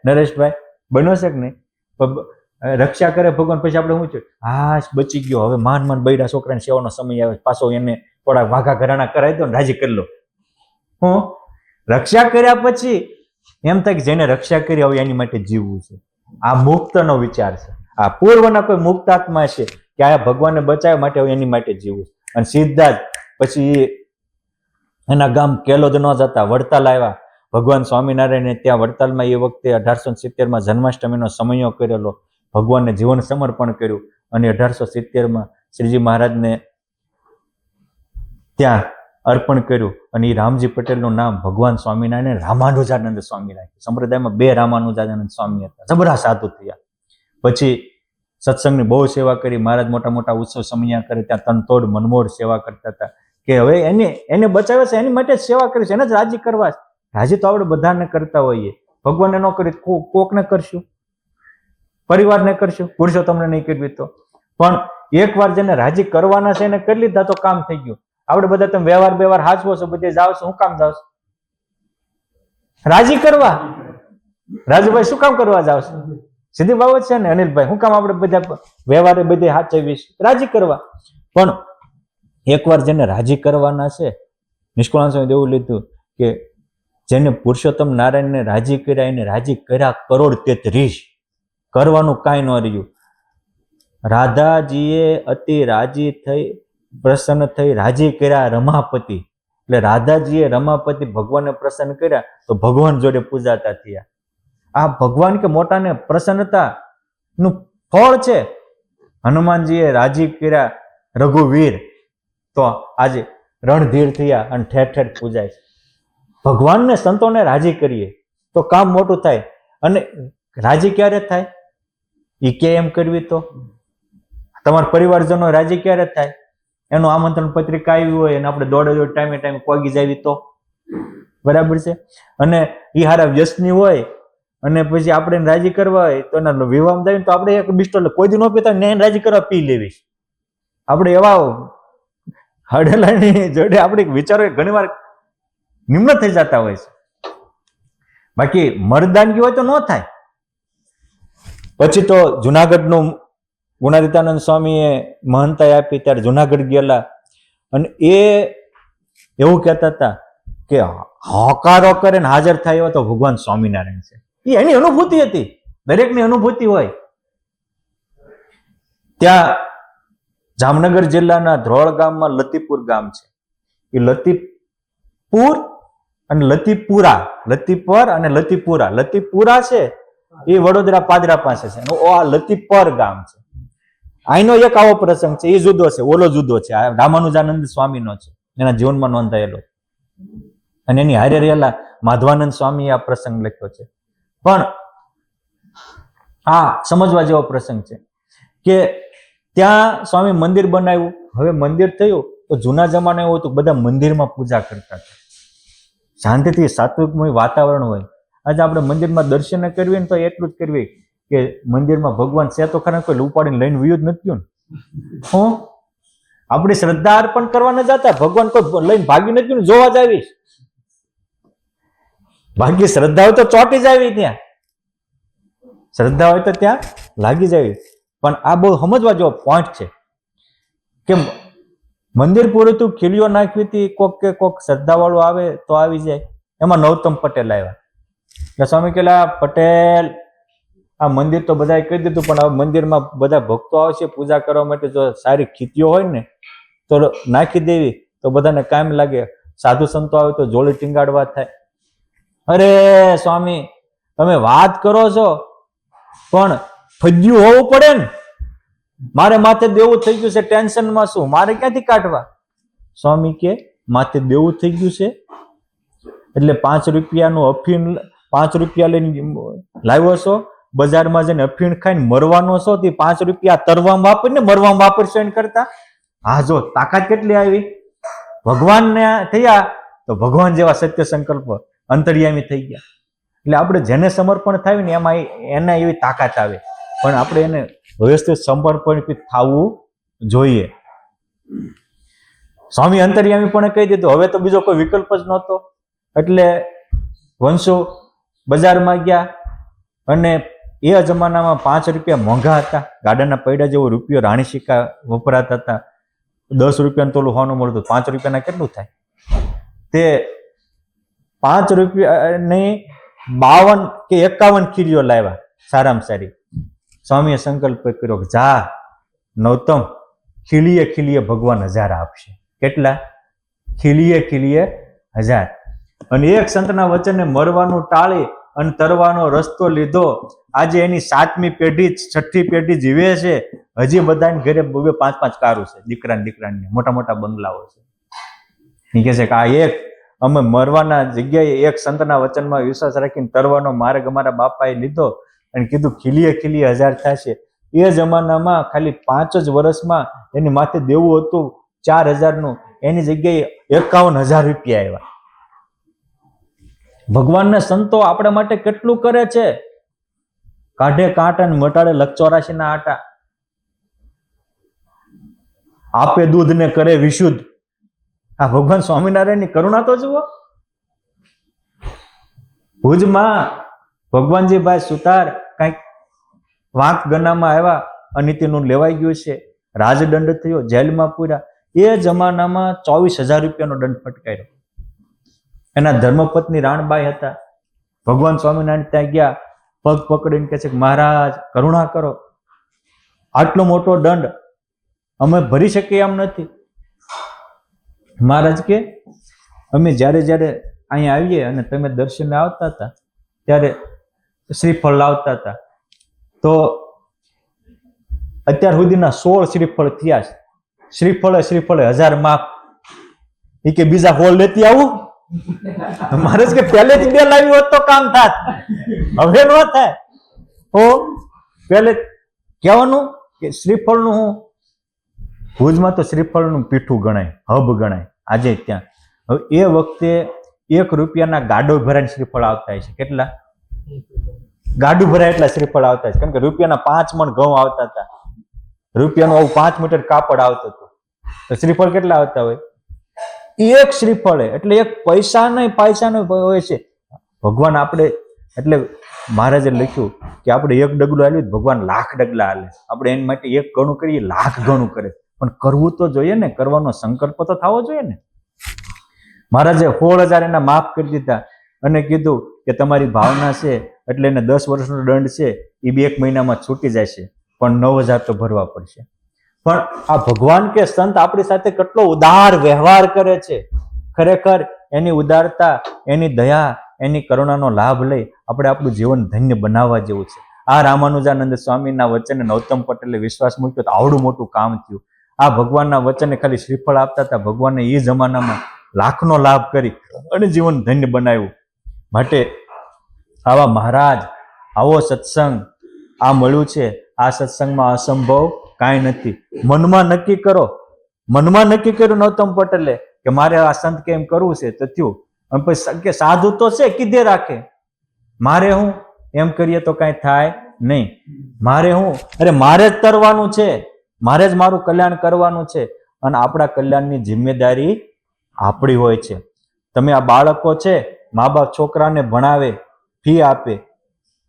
Speaker 1: નરેશભાઈ બન્યો છે કે નહીં? રક્ષા કરે ભગવાન, પછી આપણે શું છે? હા બચી ગયો, હવે માન બૈરા છોકરાને સેવાનો સમય આવે, પાછો એને થોડાક વાઘા ઘરાણા કરાવી દો ને રાજી કરી લો. રક્ષા કર્યા પછી એમ થાય કે જેને રક્ષા કરી હવે એની માટે જીવવું છે. આ મુક્તનો વિચાર છે. આ પૂર્વના કોઈ મુક્ત આત્મા છે કે આ ભગવાનને બચાવવા માટે હવે એની માટે જીવવું. અને સીધા જ પછી એના ગામ કેલોદ ન જતા વડતાલ આવ્યા. ભગવાન સ્વામિનારાયણે ત્યાં વડતાલમાં એ વખતે 1870માં જન્માષ્ટમીનો સમયો કરેલો. ભગવાનને જીવન સમર્પણ કર્યું અને 1870માં શ્રીજી મહારાજને ત્યાં અર્પણ કર્યું. અને એ રામજી પટેલનું નામ ભગવાન સ્વામિનારાયણ રામાનુજાનંદ સ્વામી રાખ્યું. સંપ્રદાયમાં 2 રામાનુજાનંદ સ્વામી હતા, જબરા સાધુ થયા. પછી સત્સંગની બહુ સેવા કરી. મહારાજ મોટા મોટા ઉત્સવ સમયા કરે ત્યાં તનતોડ મનમોડ સેવા કરતા હતા કે હવે એને બચાવે છે એની માટે જ સેવા કરી છે, એને જ રાજી કરવા છે. રાજી તો આપણે બધાને કરતા હોઈએ, ભગવાનને ન કરી કોકને કરશું, પરિવારને કરશું, પુરુષોત્તમને નહીં કરવી તો. પણ એકવાર જેને રાજી કરવાના છે એને કરી લીધા તો કામ થઈ ગયું. આપણે બધા તમે વ્યવહાર હાચવો છો, બધે જાવ છો, શું કામ જાવ છો? રાજી કરવા. રાજુભાઈ શું કામ કરવા જાવ છો? સીધી બાબત છે ને અનિલભાઈ, શું કામ આપણે બધા વ્યવહારે બધે હાચવીશ? રાજી કરવા. પણ એકવાર જેને રાજી કરવાના છે, નિષ્કુળાનંદ સ્વામી એવું લીધું કે જેને પુરુષોત્તમ નારાયણને રાજી કર્યા એને રાજી કર્યા કરોડ 33. કરવાનું કાંઈ ન રહ્યું. રાધાજીએ અતિ રાજી થઈ, પ્રસન્ન થઈ, રાજી કર્યા રમાપતિ. એટલે રાધાજીએ રમાપતિ ભગવાનને પ્રસન્ન કર્યા તો ભગવાન જોડે પૂજાતા થયા. આ ભગવાન કે મોટાને પ્રસન્નતા નું ફળ છે. હનુમાનજીએ રાજી કર્યા રઘુવીર તો આજે રણધીર થયા અને ઠેર ઠેર પૂજાય છે. ભગવાનને સંતોને રાજી કરીએ તો કામ મોટું થાય. અને રાજી ક્યારે થાય? એ કે એમ કરવી તો તમારા પરિવારજનો રાજી ક્યારે થાય? એનું આમંત્રણ પત્રિકા આવી હોય અને આપણે દોડે ટાઈમે પોગી જાવી તો બરાબર છે. અને એ હારા વ્યસની હોય અને પછી આપણે રાજી કરવા હોય તો એના વિવાહ જાય તો આપણે એક બિસ્ટો કોઈ દી ન પીતા ને રાજી કરવા પી લેવી. આપણે એવા હડેલાની જોડે આપણે વિચારો ઘણી વાર નિમ્ન થઈ જતા હોય છે. બાકી મરદાનગી હોય તો ન થાય. પછી તો જુનાગઢનું ગુણાતીતાનંદ સ્વામીએ મહંતાઈ આપી ત્યારે જુનાગઢ ગયેલા અને એ એવું કહેતા હતા કે હોકારો કરે ને હાજર થાય એવો તો ભગવાન સ્વામિનારાયણ છે. એ એની અનુભૂતિ હતી, દરેકની અનુભૂતિ હોય. ત્યાં જામનગર જિલ્લાના ધ્રોળ ગામમાં લતીપુર ગામ છે. એ લતીપુર અને લતીપુરા, લતીપર અને લતીપુરા. લતીપુરા છે એ વડોદરા પાદરા પાસે છે. આ લતીપર ગામ છે. અહીંનો એક આવો પ્રસંગ છે, એ જુદો છે, ઓલો જુદો છે. આ રામાનુજાનંદ સ્વામીનો છે, એના જીવનમાં નોંધાયેલો. અને એની હારે રહેલા માધવાનંદ સ્વામી આ પ્રસંગ લખ્યો છે. પણ આ સમજવા જેવો પ્રસંગ છે કે ત્યાં સ્વામી મંદિર બનાવ્યું. હવે મંદિર થયું તો તો જૂના જમાના એવું હતું, બધા મંદિરમાં પૂજા કરતા હતા, શાંતિથી સાત્વિકમય વાતાવરણ હોય. આજે આપણે મંદિરમાં દર્શન કરવી ને તો એટલું જ કરવી કે મંદિરમાં ભગવાન છે તો ખરા, કોઈ ઉપાડીને લઈને વયું જ નથી ને. હું આપણી શ્રદ્ધા અર્પણ કરવા ન જતા, ભગવાન કોઈ લઈને ભાગી નથી ને જોવા જ આવીશ. બાકી શ્રદ્ધા હોય તો ચોટી જ આવી, ત્યાં શ્રદ્ધા હોય તો ત્યાં લાગી જાય. પણ આ બહુ સમજવા જેવો પોઈન્ટ છે કે મંદિર પૂરું તું ખીલીઓ નાખવી હતી, કોક કે કોક શ્રદ્ધા વાળું આવે તો આવી જાય. એમાં નૌતમ પટેલ આવ્યા એટલે સ્વામી કહેલા, પટેલ આ મંદિર તો બધા કહી દીધું, પણ હવે મંદિરમાં બધા ભક્તો આવશે પૂજા કરવા માટે, જો સારી ખીતીઓ હોય ને તો નાખી દેવી તો બધાને કામ લાગે, સાધુ સંતો આવે તો જોડી ટીંગાડવા થાય. અરે સ્વામી તમે વાત કરો છો, પણ ફજ્યું હોવું પડે ને, મારે માથે દેવું થઈ ગયું છે, ટેન્શનમાં શું, મારે ક્યાંથી કાઢવા? સ્વામી કે માથે દેવું થઈ ગયું છે એટલે 5 રૂપિયાનું અફીણ 5 રૂપિયા લઈને લાવ્યો છો, બજારમાં જઈને અફીણ ખાઈને મરવાનો છો, તે 5 રૂપિયા તરવામાં વાપરીને મરવામાં વાપરશો એને કરતા. હા, જો તાકાત કેટલી આવી, ભગવાનને થયા તો ભગવાન જેવા સત્ય સંકલ્પ અંતર્યામી થઈ ગયા. એટલે આપણે જેને સમર્પણ થાય ને એમાં એને એવી તાકાત આવે, પણ આપણે એને વ્યવસ્થિત સમર્પણ થવું જોઈએ. સ્વામી અંતર્યામી પણ કહી દીધું, હવે તો બીજો કોઈ વિકલ્પ જ નહોતો. એટલે વંશો બજારમાં ગયા અને એ જમાનામાં 5 રૂપિયા મોંઘા હતા, ગાડાના પૈડા જેવો રૂપિયો રાણી સિક્કા વપરાતા હતા. 10 રૂપિયાનું તોલું હોવાનું મળતું, 5 રૂપિયાના કેટલું થાય? તે 5 રૂપિયાની 52 કે 51 ખીલીઓ લાવ્યા, સારામાં સારી. સ્વામીએ સંકલ્પ કર્યો કે જા નૌતમ, ખીલીએ ખીલીએ ભગવાન 1000 આપશે. કેટલા? ખીલીએ ખીલીએ 1000. અને એક સંતના વચને મરવાનું ટાળી અને તરવાનો રસ્તો લીધો. આજે એની 7મી પેઢી 6ઠી પેઢી જીવે છે. હજી બધાને ઘરે 2-5 કારું છે, દીકરાને મોટા મોટા બંગલાઓ છે. એ કહે છે કે આ એક અમે મરવાના જગ્યાએ એક સંતના વચનમાં વિશ્વાસ રાખીને તરવાનો માર્ગ અમારા બાપાએ લીધો અને કીધું ખીલીએ ખીલીએ 1000 થશે. એ જમાનામાં ખાલી 5 જ વર્ષમાં એની માથે દેવું હતું 4000નું, એની જગ્યાએ 51000 રૂપિયા આવ્યા. ભગવાનના સંતો આપણા માટે કેટલું કરે છે, કાઢે કાંટા ને મટાડે લખ 84 ના આટા, આપે દૂધ ને કરે વિશુદ્ધ. આ ભગવાન સ્વામિનારાયણની કરુણા તો જુઓ. ભુજમાં ભગવાનજીભાઈ સુતાર કઈક વાંક ગનામાં આવ્યા, અનીતિનું લેવાઈ ગયું છે, રાજદંડ થયો, જેલમાં પૂર્યા. એ જમાનામાં 24000 રૂપિયાનો દંડ ફટકાર્યો. એના ધર્મપત્ની રાણબાઈ હતા. ભગવાન સ્વામિનારાયણ ત્યાં ગયા, પગ પકડીને કહે છે કે મહારાજ કરુણા કરો, આટલો મોટો દંડ અમે ભરી શકીએ એમ નથી. મહારાજ કે અમે જ્યારે જ્યારે અહીંયા આવીએ અને તમે દર્શને આવતા હતા ત્યારે શ્રીફળ લાવતા હતા, તો અત્યાર સુધીના 16 શ્રીફળ થયા છે. શ્રીફળે 1000 માપ. એ કે બીજા હોળ લેતી આવું? મહારાજ કે પહેલેથી 2 લાવી હોત તો કામ થાત, હવે ન થાય. પહેલે કહેવાનું કે શ્રીફળનું હું ભુજમાં તો શ્રીફળનું પીઠું ગણાય, હબ ગણાય આજે ત્યાં. હવે એ વખતે 1 રૂપિયાના ગાડો ભરાઈને શ્રીફળ આવતા છે. કેટલા ગાડું ભરાય એટલા શ્રીફળ આવતા છે, કારણ કે રૂપિયાના 5 મણ ઘઉં આવતા હતા, રૂપિયાનું આવું 5 મીટર કાપડ આવતું હતું, તો શ્રીફળ કેટલા આવતા હોય? 1 શ્રીફળે એટલે 1 પૈસા નહીં હોય છે. ભગવાન આપણે એટલે મહારાજે લખ્યું કે આપણે 1 ડગલું આલ્યું ભગવાન 1,00,000 ડગલા હાલે. આપણે એની માટે 1 ગણું કરીએ, 1,00,000 ગણું કરે, પણ કરવું તો જોઈએ ને, કરવાનો સંકલ્પ તો થવો જોઈએ ને. મહારાજે 16,000 એના માફ કરી દીધા અને કીધું કે તમારી ભાવના છે એટલે એને 10 વર્ષનો દંડ છે, એ 1 મહિનામાં છૂટી જશે, પણ 9,000 તો ભરવા પડશે. પણ આ ભગવાન કે સંત આપણી સાથે કેટલો ઉદાર વ્યવહાર કરે છે. ખરેખર એની ઉદારતા, એની દયા, એની કરુણાનો લાભ લઈ આપણે આપણું જીવન ધન્ય બનાવવા જેવું છે. આ રામાનુજાનંદ સ્વામીના વચને નૌતમ પટેલે વિશ્વાસ મૂક્યો તો આવડું મોટું કામ થયું. આ ભગવાનના વચને ખાલી શ્રીફળ આપતા હતા, ભગવાનને એ જમાનામાં લાખનો લાભ કરી અને જીવન ધન્ય બનાવ્યું. માટે આવા મહારાજ, આવો સત્સંગ આ મળ્યું છે. આ સત્સંગમાં અસંભવ કાંઈ નથી. મનમાં નક્કી કરો મનમાં નક્કી કર્યું નૌતમ પટેલે કે મારે આ સંત કેમ કરવું છે તો થયું. અને પછી કે સાધુ તો છે કીધે રાખે, મારે હું એમ કરીએ તો કઈ થાય નહીં. મારે હું મારે જ તરવાનું છે, મારે જ મારું કલ્યાણ કરવાનું છે. અને આપણા કલ્યાણની જિમ્મેદારી આપણી હોય છે. તમે આ બાળકો છે, મા બાપ છોકરાને ભણાવે, ફી આપે,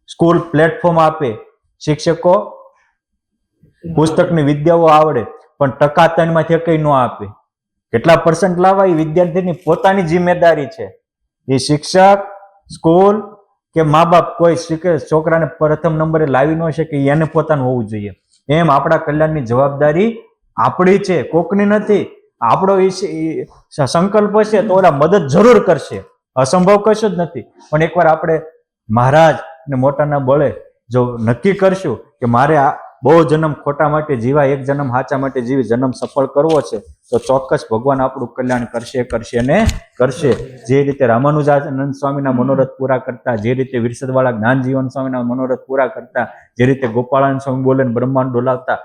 Speaker 1: સ્કૂલ પ્લેટફોર્મ આપે, શિક્ષકો પુસ્તકની વિદ્યાઓ આવડે, પણ ટકા 3 કઈ ન આપે. કેટલા % લાવવા એ વિદ્યાર્થીની પોતાની જિમ્મેદારી છે. એ શિક્ષક, સ્કૂલ કે મા બાપ કોઈ છોકરાને પ્રથમ નંબરે લાવી ન શકે, એને પોતાનું હોવું જોઈએ. એમ આપણા કલ્યાણની જવાબદારી આપણી છે, કોકની નથી. આપણો સંકલ્પ હશે તો ઓલા મદદ જરૂર કરશે, અસંભવ કશું જ નથી. પણ એકવાર આપણે મહારાજ ને મોટાના બળે જો નક્કી કરશું કે મારે આ બહુ જન્મ ખોટા માટે જીવા, એક જન્મ સાચા માટે જીવી જન્મ સફળ કરવો છે, તો ચોક્કસ ભગવાન આપણું કલ્યાણ કરશે ને કરશે. જે રીતે રામાનુજાનંદ સ્વામીના મનોરથ પૂરા કરતા, જે રીતે વિરસદવાળા જ્ઞાનજીવન સ્વામીના મનોરથ પૂરા કરતા, જે રીતે ગોપાળાનંદ સ્વામી બોલે બ્રહ્માંડ ડોલાવતા,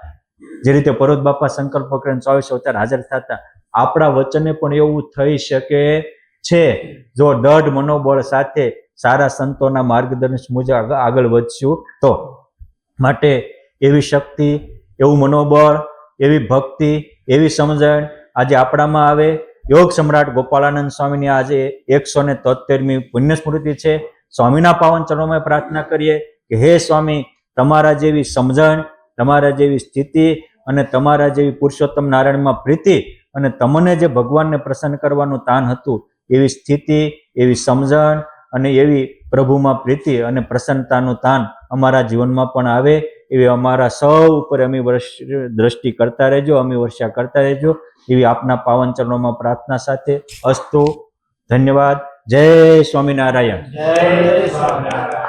Speaker 1: જે રીતે પરોત બાપા સંકલ્પ કરીને 24 અવતાર હાજર થતા, આપણા વચને પણ એવું થઈ શકે છે જો દઢ મનોબળ સાથે સારા સંતોના માર્ગદર્શન મુજબ આગળ વધશું તો. માટે એવી શક્તિ, એવું મનોબળ, એવી ભક્તિ, એવી સમજણ આજે આપણામાં આવે. યોગ સમ્રાટ ગોપાળાનંદ સ્વામીની આજે 173મી પુણ્ય સ્મૃતિ છે. સ્વામીના પાવન ચરણોમાં પ્રાર્થના કરીએ કે હે સ્વામી, તમારા જેવી સમજણ, તમારા જેવી સ્થિતિ અને તમારા જેવી પુરુષોત્તમ નારાયણમાં પ્રીતિ અને તમને જે ભગવાનને પ્રસન્ન કરવાનું તાન હતું, એવી સ્થિતિ, એવી સમજણ અને એવી પ્રભુમાં પ્રીતિ અને પ્રસન્નતાનું તાન અમારા જીવનમાં પણ આવે, એવી અમારા સૌ ઉપર અમી દ્રષ્ટિ કરતા રહેજો, અમી વર્ષા કરતા રહેજો, એવી આપના પાવન ચરણોમાં પ્રાર્થના સાથે અસ્તુ. ધન્યવાદ. જય સ્વામિનારાયણ.
Speaker 2: જય સ્વામિનારાયણ.